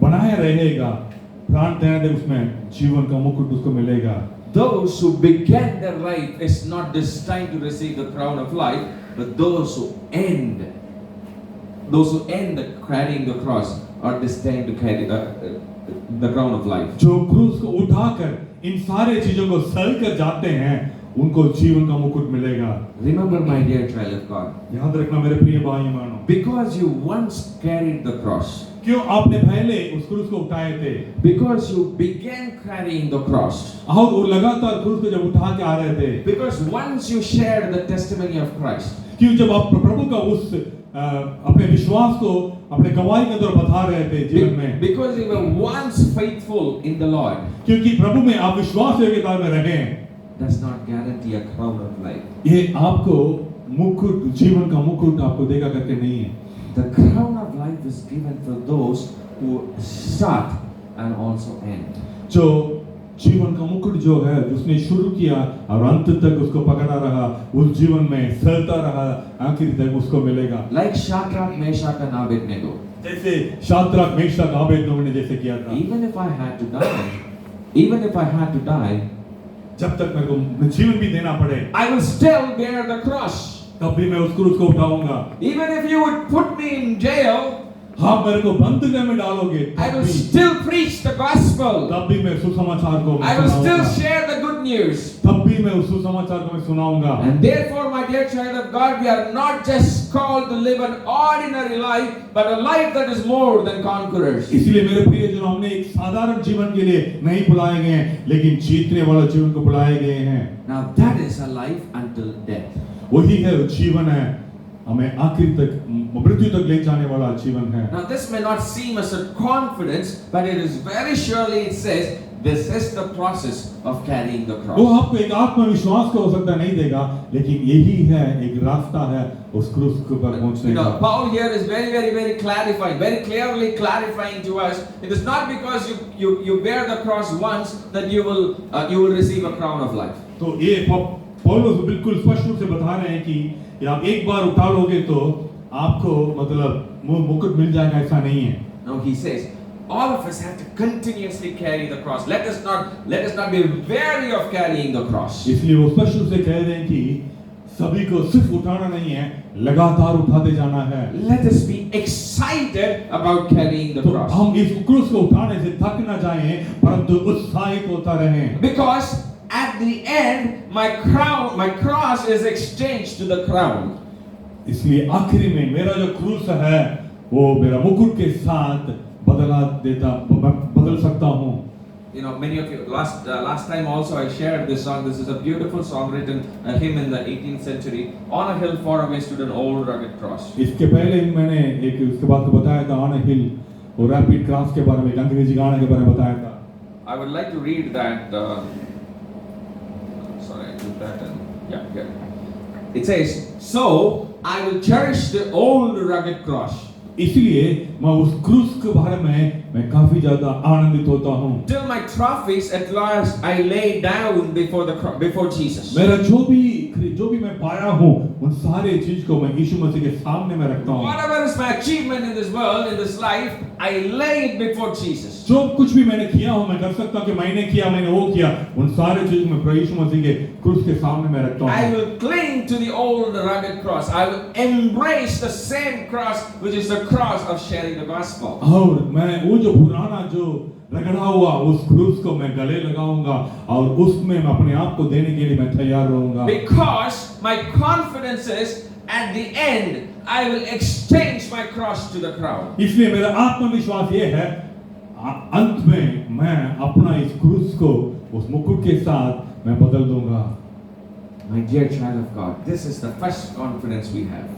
बनाए रहेगा, प्राण देने दे, उसमें जीवन का मुकुट उसको मिलेगा। Those who began their life is not destined to receive the crown of life, but those who end carrying the cross are destined to carry the crown of life. जो क्रूस को उठाकर इन सारे चीजों को सह कर जाते हैं, उनको जीवन का मुकुट मिलेगा। Remember, my dear child of God, याद रखना मेरे प्रिय भाई मानो, because you once carried the cross, क्यों आपने पहले उस क्रूस को उठाए थे, because you began carrying the cross, और वो लगातार क्रूस को जब उठा के आ रहे थे, because once you shared the testimony of Christ, क्यों जब आप प्रभु का उस अपने विश्वास को अपने गवाही के अंदर बता रहे थे जीवन में, because you were once faithful in the Lord, क्योंकि प्रभु में आप विश्वास योग्यता में रहे, does not guarantee a crown of life. ये आपको मुकुट, जीवन का मुकुट आपको देगा करके नहीं है। The crown of life is given for those who start and also end. जो जीवन का मुकुट जो है, जिसने शुरू किया और अंत तक उसको पकड़ा रहा, उस जीवन में सहता रहा, आखिर तक उसको मिलेगा। Like Shadrach, Meshach and Abednego. जैसे शाद्राक, मेशक, आबेदनगो ने जैसे किया था, Even if I had to die, जब तक मेरे को जीवन भी देना पड़े, I will still bear the cross. तब भी मैं उस क्रूस को उठाऊंगा। Even if you would put me in jail, हाँ मेरे को बंदूक में डालोगे, I will still preach the gospel. तब भी मैं सुसमाचार को I will still share the good news. तब भी मैं उस सुसमाचार को मैं सुनाऊंगा। And therefore, my dear child of God, we are not just called to live an ordinary life, but a life that is more than conquerors. इसलिए मेरे प्रिय जनों, हमने एक साधारण जीवन के लिए नहीं बुलाए गए हैं, लेकिन जीतने वाला जीवन को बुलाए गए हैं। Now that is a life until death. वही है जीवन है, हमें आखिर तक मृत्यु तक ले जाने वाला जीवन है। Now this may not seem as a confidence, but it is very surely, it says, this is the process of carrying the cross. वो आपको एक आत्मविश्वास को हो सकता नहीं देगा, लेकिन यही है, एक रास्ता है उस क्रूस के ऊपर पहुंचने का। Paul here is very clarifying, very clearly clarifying to us. It is not because you bear the cross once that you will receive a crown of life. तो ये पौलुस बिल्कुल स्पष्ट रूप से बता रहे हैं कि आप एक बार उठा लोगे तो आपको मतलब मुकुट मिल जाएगा, ऐसा नहीं है। No, he says, all of us have to continuously carry the cross. Let us not be weary of carrying the cross. इसलिए वो स्पष्ट रूप से कह रहे हैं कि सभी को सिर्फ उठाना नहीं है, लगातार उठाते जाना है। Let us be excited about carrying the तो cross. हम इस क्रूस को उठाने से थक न जाएं, परंतु उत्साहित होता रहें। Because at the end, my cross is exchanged to the crown. इसलिए आखिरी में मेरा जो क्रूस है, वो मेरा मुकुट के साथ बदल सकता हूँ। You know, many of you last time also I shared this song. This is a beautiful song written a hymn in the 18th century. On a hill far away stood an old rugged cross. इसके पहले मैंने एक उसके बाद को बताया था, on a हिल और रैपिड क्रॉस के बारे में, एक अंग्रेजी गाने के बारे में बताया था। I would like to read that. Sorry, I took that and yeah, here. It says, "So I will cherish the old rugged cross." इसलिए मैं उस क्रूस के बारे में मैं काफी ज्यादा आनंदित होता हूँ। Till my trophies at last I lay down before Jesus. मेरा जो भी मैं पाया हूँ, उन सारे चीज को मैं यीशु मसीह के सामने में रखता हूँ। Whatever is my achievement in this world, in this life, I lay it before Jesus. जो कुछ भी मैंने किया हूँ, मैं कर सकता हूँ कि मैंने वो किया, उन सारे चीज में प्रभु यीशु मसीह के क्रूस के सामने में रखता हूँ। I will cling to the old rugged cross. I will embrace the same cross, which is the cross of sharing the gospel. और मैं वो जो पुराना जो रगड़ा हुआ उस क्रूस को मैं गले लगाऊंगा और उसमें मैं अपने आप को देने के लिए मैं तैयार रहूंगा। Because my confidence is at the end I will exchange my cross to the crown. इसलिए मेरा आत्मविश्वास ये है, अंत में मैं अपना इस क्रूस को उस मुकुट के साथ मैं बदल दूंगा। My dear child of God, this is the first confidence we have.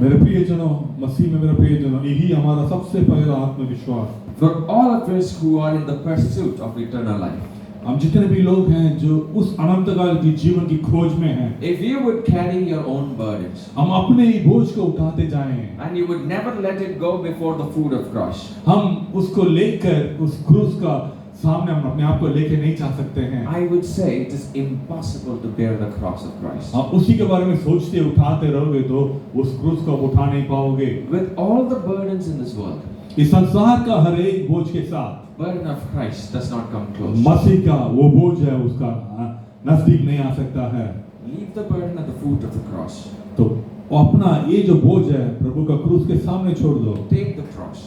मेरे प्रियजनों, मसीह में मेरे प्रियजनों, यही हमारा सबसे पहला आत्मविश्वास। For all of us who are in the pursuit of eternal life, हम जितने भी लोग हैं जो उस अनंतकाल की जीवन की खोज में हैं, if you would carry your own burdens हम अपने ही बोझ को उठाते जाएं, and you would never let it go before the foot of cross, हम उसको लेकर उस क्रूस का सामने हम अपने आप को लेके नहीं जा सकते हैं। I would say it is impossible to bear the cross of Christ. आप उसी के बारे में सोचते उठाते रहोगे तो उस क्रूस को आप उठा नहीं पाओगे। With all the burdens in this world, इस संसार का हर एक बोझ के साथ burden of Christ does not come close. मसीह का वो बोझ है, उसका नजदीक नहीं आ सकता है। Leave the burden at the foot of the cross. तो अपना ये जो बोझ है प्रभु का क्रूस के सामने छोड़ दो, Take the cross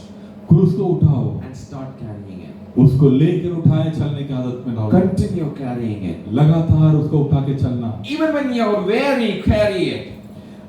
क्रूस को उठाओ, and start carrying it. उसको लेकर उठाए चलने की आदत में लाओ, Continue carrying it. लगातार उसको उठा के चलना। Even when you are weary, carry it.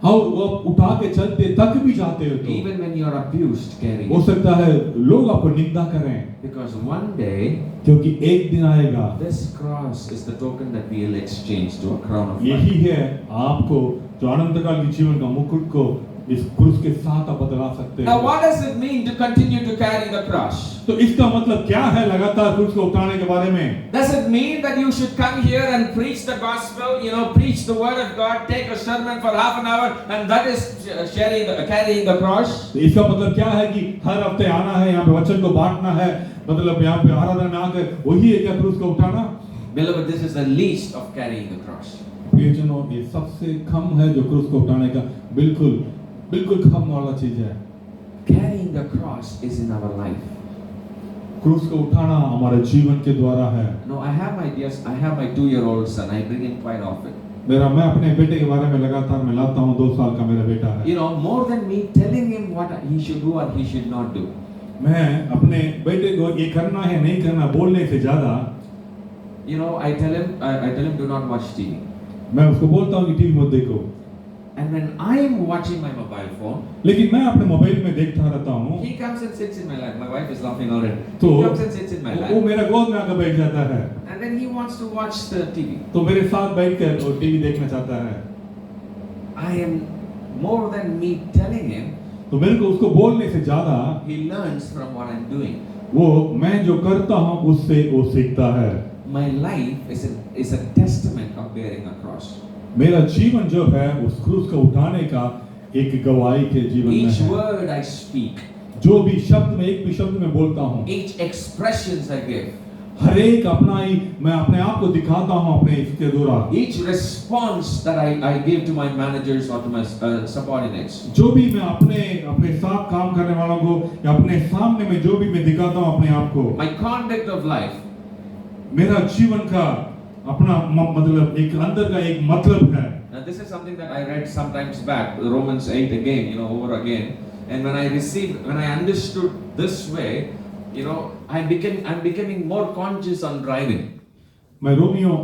और वो उठा के चलते थक भी जाते हो तो Even when you are abused, carry हो it. सकता है लोग आपको निंदा करें, Because one day, क्योंकि एक दिन आएगा this cross is the token that we will exchange to a crown of यही life. है आपको जो अनंतकाल की जीवन का मुकुट को इस क्रूस के साथ आप बदला सकते Now, हैं। what does it mean to continue to carry the cross? तो इसका मतलब क्या है लगातार क्रूस को उठाने के बारे में? Does it mean that you should come here and preach the gospel, preach the word of God, take a sermon for half an hour, and that is carrying the cross? तो इसका मतलब क्या है कि हर हफ्ते आना है, यहाँ पे वचन को बांटना है, मतलब यहाँ पे आराधना में आकर वही है क्या क्रूस को उठाना? Beloved, this is the least of carrying the cross. प्रियजनों, ये सबसे कम है जो क्रूस को उठाने का, बिल्कुल कम वाला चीज है। Carrying the cross is in our life. क्रूस को उठाना हमारे जीवन के द्वारा है। No, I have my 2-year-old son. I bring him quite often. मैं अपने बेटे के बारे में लगातार मैं लाता हूँ, 2 साल का मेरा बेटा है। More than me telling him what he should do or he should not do. मैं अपने बेटे को ये करना है नहीं करना बोलने से ज्यादा I tell him do not watch TV. मैं उसको बोलता हूँ कि टीवी मत देखो। And when I am watching my mobile phone, लेकिन मैं अपने मोबाइल में देखता रहता हूँ, he comes and sits in my lap. My wife is laughing already. तो He comes and sits in my वो lap. मेरा गोद में आकर बैठ जाता है, And then he wants to watch the TV. तो मेरे साथ बैठकर वो टीवी देखना चाहता है। I am more than me telling him, तो मेरे को उसको बोलने से ज्यादा he learns from what I'm doing. वो मैं जो करता हूँ उससे वो सीखता है। My life is a testament of bearing a cross. मेरा जीवन जो है उस क्रूस को उठाने का एक गवाही के जीवन में Each है। word I speak, जो भी शब्द में एक भी शब्द में बोलता हूँ, each expressions I give, हर एक अपना ही मैं अपने आप को दिखाता हूँ अपने इसके द्वारा। each response that I give to my managers or to my subordinates, जो भी मैं अपने साथ काम करने वालों को या अपने सामने में जो भी मैं दिखाता हूँ अपने आप को, my conduct of life, मेरा जीवन का अपना मतलब एक अंदर का एक मतलब है। now this is something that I read sometimes back, Romans 8 again, over again, and when I understood this way, I'm becoming more conscious on driving. मैं रोमियो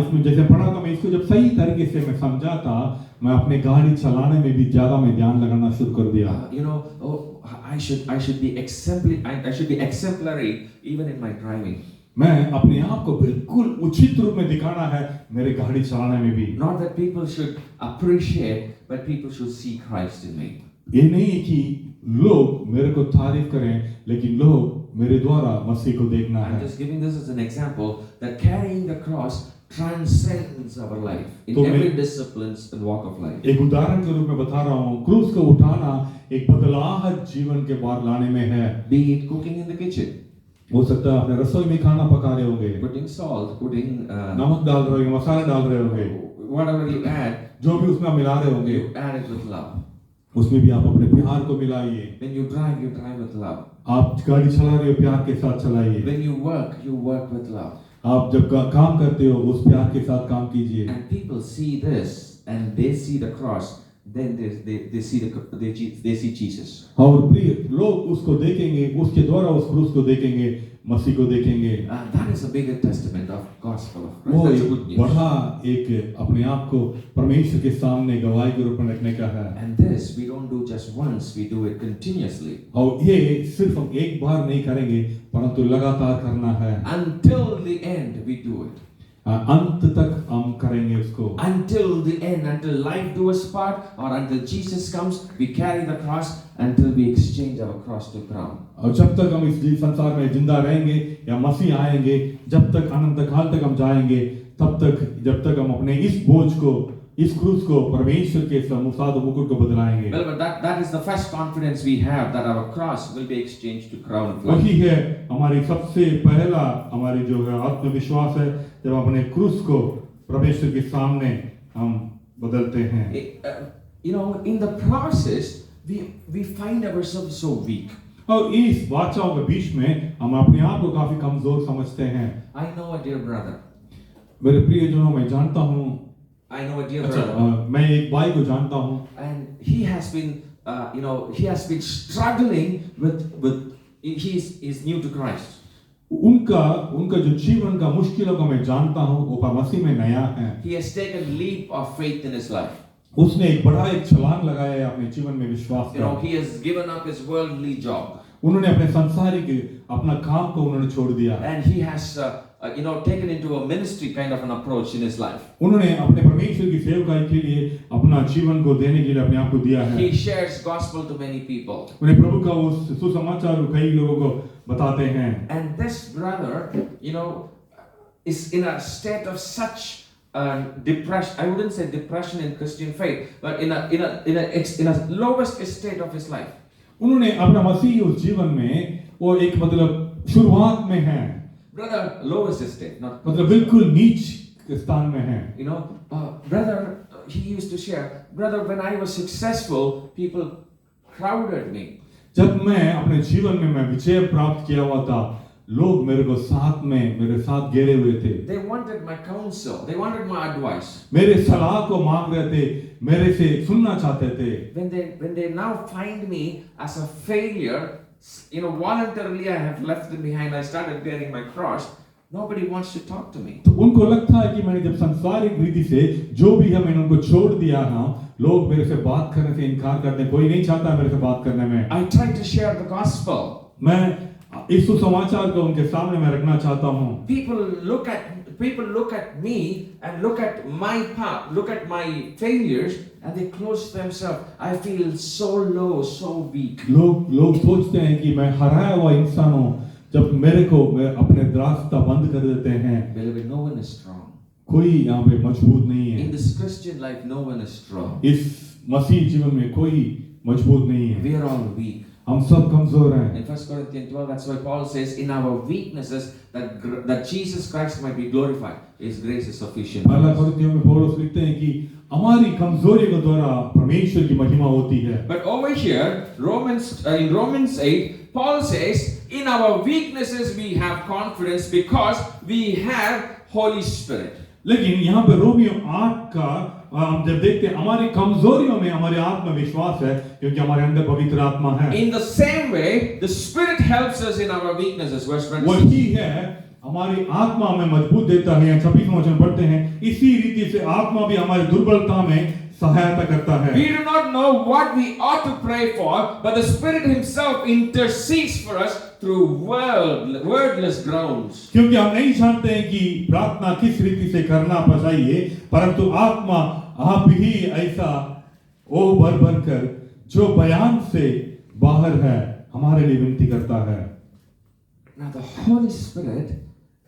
इसमें जैसे पढ़ा था, मैं इसको जब सही तरीके से मैं समझा था, मैं अपने गाड़ी चलाने में भी ज्यादा मैं ध्यान लगाना शुरू कर दिया। I should be exemplary even in my driving. मैं अपने आप को बिल्कुल उचित रूप में दिखाना है मेरे गाड़ी चलाने में भी। Not that people should appreciate, but people should see Christ in me. ये नहीं कि लोग मेरे को तारीफ करें, लेकिन लोग मेरे द्वारा मसीह को देखना I'm है। just giving this as an example that carrying the cross transcends our life in तो every मैं disciplines and walk of life. एक उदाहरण के रूप में बता रहा हूँ, क्रूस को उठाना एक बदलाहट जीवन के बाहर लाने में है। Be it cooking in the kitchen, हो सकता है अपने रसोई में खाना पका रहे होंगे, putting salt, putting नमक डाल रहे होंगे, मसाले डाल रहे होंगे, whatever you add, जो भी उसमें मिला रहे होंगे, you add it with love. उसमें भी आप अपने प्यार को मिलाइए। When you drive with love. आप गाड़ी चला रहे हो, प्यार के साथ चलाइए। When you work with love. आप जब काम करते हो उस प्यार के साथ काम कीजिए। And people see this and they see the cross, then they see Jesus. और प्रिय लोग उसको देखेंगे, उसके द्वारा उस क्रूस को देखेंगे, मसीह को देखेंगे। That is a bigger testament of gospel of Christ. वो That's a good news. बड़ा एक अपने आप को परमेश्वर के सामने गवाही के रूप में रखने का है। And this we don't do just once, we do it continuously. और ये सिर्फ हम एक बार नहीं करेंगे, परंतु लगातार करना है। Until the end we do it. अंत तक हम करेंगे उसको। Until the end, until life do us part, or until Jesus comes, we carry the cross until we exchange our cross to crown. और जब तक हम इस संसार में जिंदा रहेंगे या मसीह आएंगे, जब तक अनंत काल तक हम जाएंगे, तब तक जब तक हम अपने इस बोझ को, इस क्रूस को परमेश्वर के मुसाद मुकुट को बदलाएंगे। Well, but that is the first confidence we have, that our cross will be exchanged to crown of life. वही है हमारी सबसे पहला हमारी जो है आत्मविश्वास है, जब अपने क्रूस को परमेश्वर के सामने हम बदलते हैं। You know, in the process, we find ourselves so weak. और इस वाचाओं के बीच में हम अपने आप को काफी कमजोर समझते हैं। I know a dear brother. मेरे प्रियजनों, मैं जानता हूँ, I know a dear brother. मैं एक भाई को जानता हूँ, And he has been, he has been struggling with he's new to Christ. उनका जो जीवन का मुश्किलों को मैं जानता हूँ, वो मसीह में नया है। He has taken leap of faith in his life. उसने एक बड़ा छलांग लगाया है अपने जीवन में विश्वास का। He has given up his worldly job. उन्होंने अपने संसारिक अपना काम को उन्होंने छोड़ दिया। And he has taken into a ministry kind of an approach in his life. उन्होंने अपने परमेश्वर की सेवकाई के लिए अपना जीवन को देने के लिए अपने आप को दिया है। He shares gospel to many people. उन्हें प्रभु का उस सुसमाचार कई लोगों को बताते हैं। And this brother, is in a state of such depression. I wouldn't say depression in Christian faith, but in a lowest state of his life. उन्होंने अपना मसीह उस जीवन में वो एक मतलब शुरुआत में है। Brother, lowest state, not मतलब बिल्कुल नीच स्थान में है। Brother, he used to share, brother, when I was successful, people crowded me. जब मैं अपने जीवन में मैं विजय प्राप्त किया हुआ था, लोग मेरे साथ घेरे हुए थे। They wanted my counsel, they wanted my advice. मेरे सलाह को मांग रहे थे, मेरे से सुनना चाहते थे। When they now find me as a failure, voluntarily I have left them behind. I started bearing my cross. Nobody wants to talk to me. तो उनको लगता है कि मैंने जब सांसारिक रीति से जो भी है मैंने उनको छोड़ दिया है, लोग मेरे से बात करने से इनकार करते हैं, कोई नहीं चाहता मेरे से बात करने में। I try to share the gospel. मैं इस सुसमाचार को उनके सामने मैं रखना चाहता हूँ। People look at me and look at my path, look at my failures, and they close themselves. I feel so low, so weak. लोग सोचते हैं कि मैं हराया हुआ इंसान हूँ, जब मेरे को अपने रास्ता बंद कर देते हैं। Beloved, no one is strong. कोई यहाँ पे मजबूत नहीं है। In this Christian life, no one is strong. इस मसीह जीवन में कोई मजबूत नहीं है। We are all weak. हम सब कमजोर हैं। In 1 Corinthians 12, that's why Paul says, in our weaknesses, that Jesus Christ might be glorified. His grace is sufficient. पहला कोरिन्थियों में पौलुस लिखते हैं कि हमारी कमजोरी के द्वारा परमेश्वर की महिमा होती है। But over here, in Romans 8, Paul says, in our weaknesses we have confidence because we have Holy Spirit. लेकिन यहाँ पे रोमियो 8 का हम जब देखते हैं हमारी कमजोरियों में हमारे आत्मविश्वास है, क्योंकि हमारे अंदर पवित्र आत्मा है। In the same way, the Spirit helps us in our weaknesses. Verse 26. वही है हमारी आत्मा हमें मजबूत देता है। 26वां वचन पढ़ते हैं, इसी रीति से आत्मा भी हमारी दुर्बलता में सहायता करता है। We do not know what we ought to pray for, but the Spirit Himself intercedes for us through wordless groans. क्योंकि हम नहीं जानते हैं कि प्रार्थना किस रीति से करना चाहिए, परंतु आत्मा आप ही ऐसा ओ भर कर जो बयान से बाहर है हमारे लिए विनती करता है। Now the Holy Spirit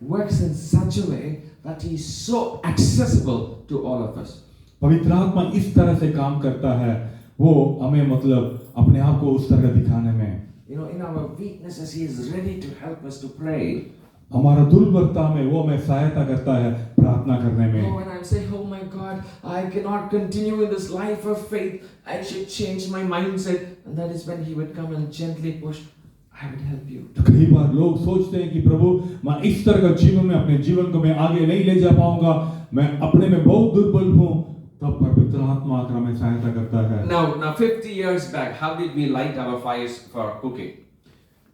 works in such a way that He is so accessible to all of us. पवित्र आत्मा इस तरह से काम करता है, वो हमें मतलब अपने आप को उस तरह दिखाने में। In our weaknesses, He is ready to help us to pray. हमारा दुर्बलता में वो हमें सहायता करता है प्रार्थना करने में। When I say, oh my God, I cannot continue in this life of faith, I should change my mindset, and that is when He would come and gently push, I will help you. तो कई बार लोग सोचते हैं कि प्रभु मैं इस तरह का जीवन में अपने जीवन को मैं आगे नहीं ले जा पाऊंगा, मैं अपने में बहुत दुर्बल हूँ, तब पवित्र आत्मा आकर हमें सहायता करता है। Now 50 years back, how did we light our fires for cooking?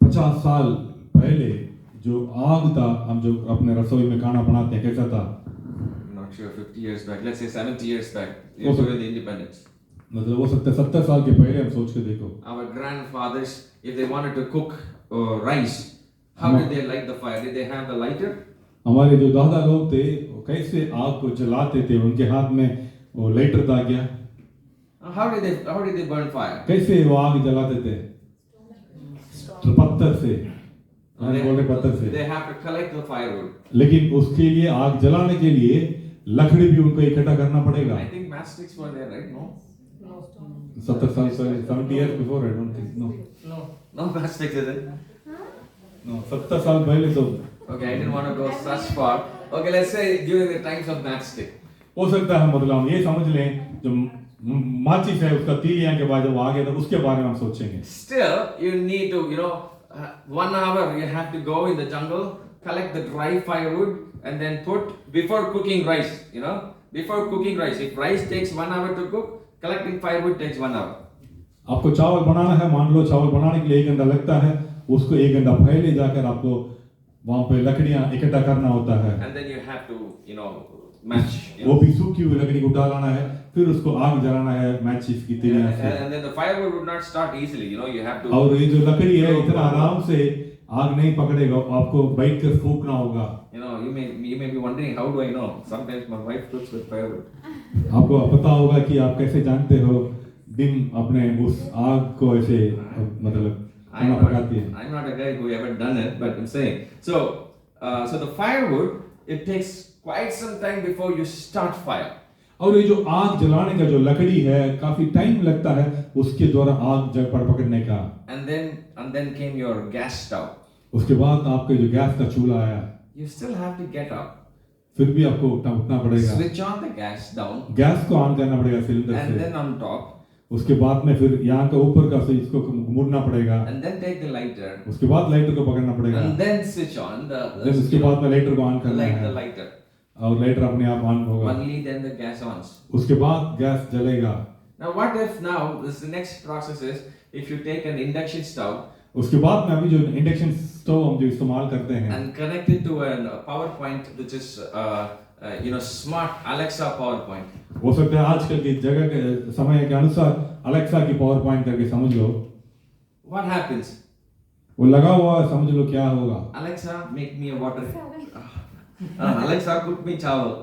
50 साल पहले जो आग था, हम जो अपने रसोई में खाना बनाते हैं, कैसा था? I'm not sure. 50 years back, let's say 70 years back, during the independence. मतलब वो 70 साल के पहले हम सोच के देखो। Our grandfathers, if they wanted to cook rice, how did they light the fire? Did they have the lighter? हमारे जो दादा लोग थे वो कैसे आग को जलाते थे, उनके हाथ में वो लाइटर था क्या? How did they burn fire? कैसे वो आग जलाते थे? तो पत्थर से, बोल रहे पत्थर से। They have to collect the firewood. लेकिन उसके लिए, आग जलाने के लिए लकड़ी भी उनको इकट्ठा करना पड़ेगा। I think matchsticks were there, right? No. 70 70 years before, I don't think, no. No matchsticks, is it? No, 70 साल पहले तो Okay, I didn't want to go such far. Okay, let's say during the times of matchstick. हो सकता है, मतलब हम ये समझ लें जो माचिस है उसका तीलियां के बाद जब आ गया तो उसके बारे में हम सोचेंगे। Still, you need to, 1 hour you have to go in the jungle, collect the dry firewood, and then put before cooking rice. Before cooking rice, if rice takes 1 hour to cook, collecting firewood takes 1 hour. आपको चावल बनाना है, मान लो चावल बनाने के लिए 1 घंटा लगता है, उसको 1 घंटा पहले जाकर आपको वहां पे लकड़ियां इकट्ठा करना होता है। And then you have to, match. वो भी सूखी हुई लकड़ी को डालना है, फिर उसको आग जलाना है मैचिस की तीलियां से। And then the firewood would not start easily. You have to. और ये जो लकड़ी है इतना आराम से आग नहीं पकड़ेगा, आपको बैठकर फूंकना होगा। You may be wondering, how do I know? Sometimes my wife cooks with firewood. आपको पता होगा कि आप कैसे जानते हो दिन अपने उस आग को ऐसे मतलब खाना पकाती है। I'm not a guy who ever done it, but I'm saying. So the firewood, it takes quite some time before you start fire. और ये जो आग जलाने का जो लकड़ी है काफी टाइम लगता है उसके द्वारा आग पकड़ने का। And then came your gas stove. उसके बाद आपके जो गैस का चूल्हा आया। You still have to get up. फिर भी आपको उठना पड़ेगा। Switch on the gas down. Gas को ऑन करना पड़ेगा सिलेंडर से। And then on top. उसके बाद में फिर यहाँ का ऊपर का स्विच को मुड़ना पड़ेगा। And then take the lighter. उसके बाद लाइटर को पकड़ना पड़ेगा। And then switch on the उसके बाद में लाइटर को ऑन करना है। Light the lighter. और लाइटर अपने आप ऑन होगा। Only then the gas on. उसके बाद गैस जलेगा। Now what if now this the next process is if you take an induction stove. उसके बाद में अभी जो इंडक्शन स्टोव हम जो इस्तेमाल करते हैं and connect it to a PowerPoint which is smart Alexa PowerPoint. हो सकता है आजकल की जगह के समय के अनुसार अलेक्सा की पावर पॉइंट करके समझ लो। What happens? वो लगा हुआ है, समझ लो क्या होगा। Alexa, make me a water. Alexa, cook me chawal.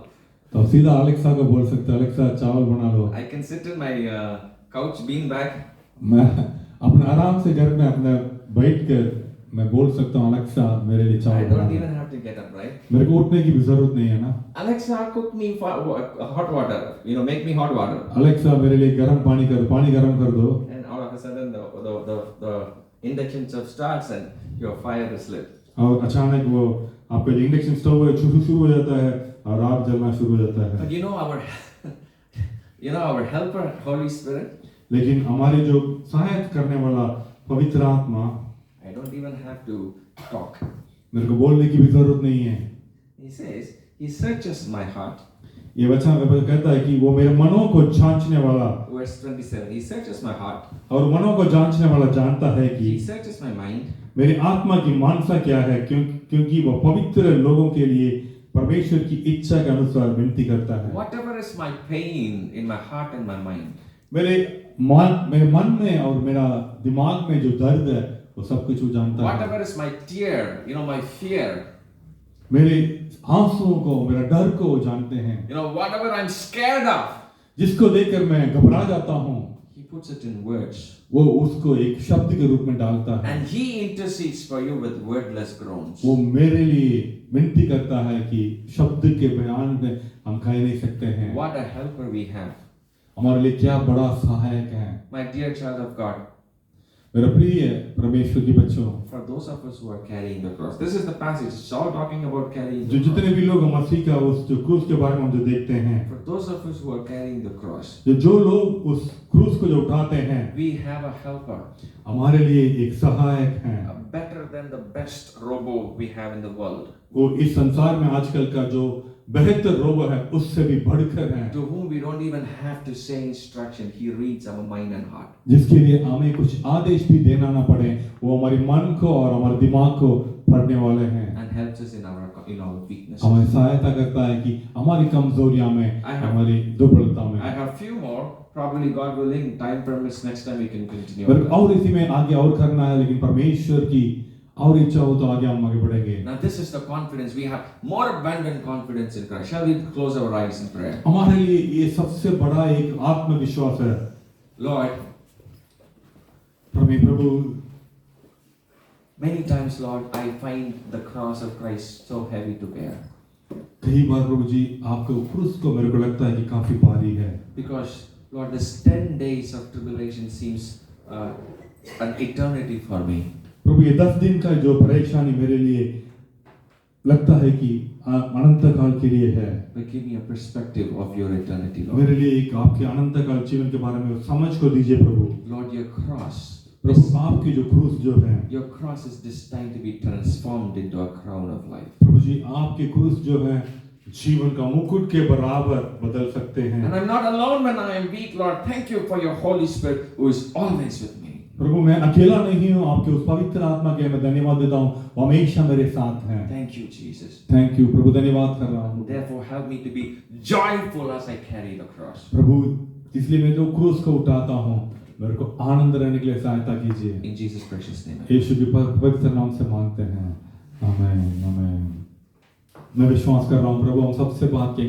तो सीधा अलेक्सा को बोल सकते हैं, अलेक्सा चावल बना लो। I can sit in my couch beanbag. मैं अपने आराम से घर में अपने बैठकर मैं बोल सकता हूँ, अलेक्सा मेरे लिए चावल I बना don't दो। even have to get up, right? मेरे को उठने की भी जरूरत नहीं है ना। Alexa, cook me hot water. Make me hot water. Alexa मेरे लिए गर्म पानी गर्म कर दो। And all of a sudden the induction stove starts and your fire is lit. और अचानक वो आपका जो इंडक्शन स्टोव है शुरू हो जाता है और आग जलना शुरू हो जाता है। But our helper Holy Spirit. लेकिन हमारे जो सहायता करने वाला पवित्र आत्मा, I don't even have to talk. मेरे को बोलने की भी जरूरत नहीं है। He says, He searches my heart. ये वचन कहता है कि वो मेरे मनों को जांचने वाला। Verse 27. He searches my heart. और मनों को जांचने वाला जानता है कि He searches my mind. मेरी आत्मा की मानसा क्या है, क्योंकि वो पवित्र लोगों के लिए परमेश्वर की इच्छा के अनुसार विनती करता है। Whatever is my pain in my heart and my mind. मेरे मन में और मेरा दिमाग में जो दर्द है वो सब कुछ वो जानता है। Whatever is my tear, my fear. मेरे आंसुओं को, मेरा डर को वो जानते हैं। Whatever I'm scared of. जिसको देखकर मैं घबरा जाता हूँ, He puts it in words. वो उसको एक शब्द के रूप में डालता है। And He intercedes for you with wordless groans. वो मेरे लिए विनती करता है कि शब्द के बयान में हम कह नहीं सकते हैं। What a helper we have. हमारे लिए क्या बड़ा सहायक है। My dear child of God. मेरा प्रिय परमेश्वर के बच्चों, For those of us who are carrying the cross. This is the passage. It's all talking about carrying the जो cross. जितने भी लोग मसीह का उस जो क्रूस के बारे में हम जो देखते हैं, For those of us who are carrying the cross. जो लोग उस क्रूस को जो उठाते हैं, We have a helper. हमारे लिए एक सहायक है। Better than the best robo we have in the world. वो इस संसार में आजकल का जो बेहतर रोबो है उससे भी बढ़कर है। To whom we don't even have to say instruction. He reads our mind and heart. जिसके लिए हमें कुछ आदेश भी देना ना पड़े, वो हमारे मन को और हमारे दिमाग को पढ़ने वाले हैं। And helps us in our weakness. हमारी सहायता करता है कि हमारी कमजोरियां में, हमारी दुर्बलता में। I have few more. Probably God willing, time permits. Next time we can continue. और इसी में आगे और करना है, लेकिन परमेश्वर की और इच्छा हो तो आगे हम आगे बढ़ेंगे। Now this is the confidence. We have more abundant confidence in Christ. Shall we close our eyes in prayer? हमारे लिए ये सबसे बड़ा एक आत्मविश्वास है। Lord, Prabhu, many times, Lord, I find the cross of Christ so heavy to bear. कई बार प्रभु जी आपके क्रूस को मेरे को लगता है कि काफी भारी है। Because, Lord, this 10 days of tribulation seems an eternity for me. प्रभु ये 10 दिन का जो परेशानी मेरे लिए लगता है कि अनंत काल के लिए है। But give me a perspective of your eternity, Lord. मेरे लिए एक आपके अनंत काल जीवन के बारे में समझ को दीजिए प्रभु। Lord, your cross. प्रभु आपकी जो क्रूस जो है, Your cross is destined to be transformed into a crown of life. प्रभु जी आपकी क्रूस जो है जीवन का मुकुट के बराबर बदल सकते हैं। And I'm not alone when I am weak, Lord. Thank you for your Holy Spirit who is always with me. प्रभु मैं अकेला नहीं हूँ, आपके उस पवित्र आत्मा के मैं धन्यवाद देता हूँ, वो हमेशा मेरे साथ हैं। Thank you, Jesus. Thank you प्रभु, धन्यवाद कर रहा हूँ। Therefore, help me to be joyful as I carry the cross. प्रभु इसलिए मैं जो क्रूस को उठाता हूँ, मेरे को आनंद रहने के लिए सहायता कीजिए। In Jesus' precious name. यीशु के पवित्र नाम से मांगते हैं, आमीन आमीन। मैं विश्वास कर रहा हूँ प्रभु हम सबसे बात किए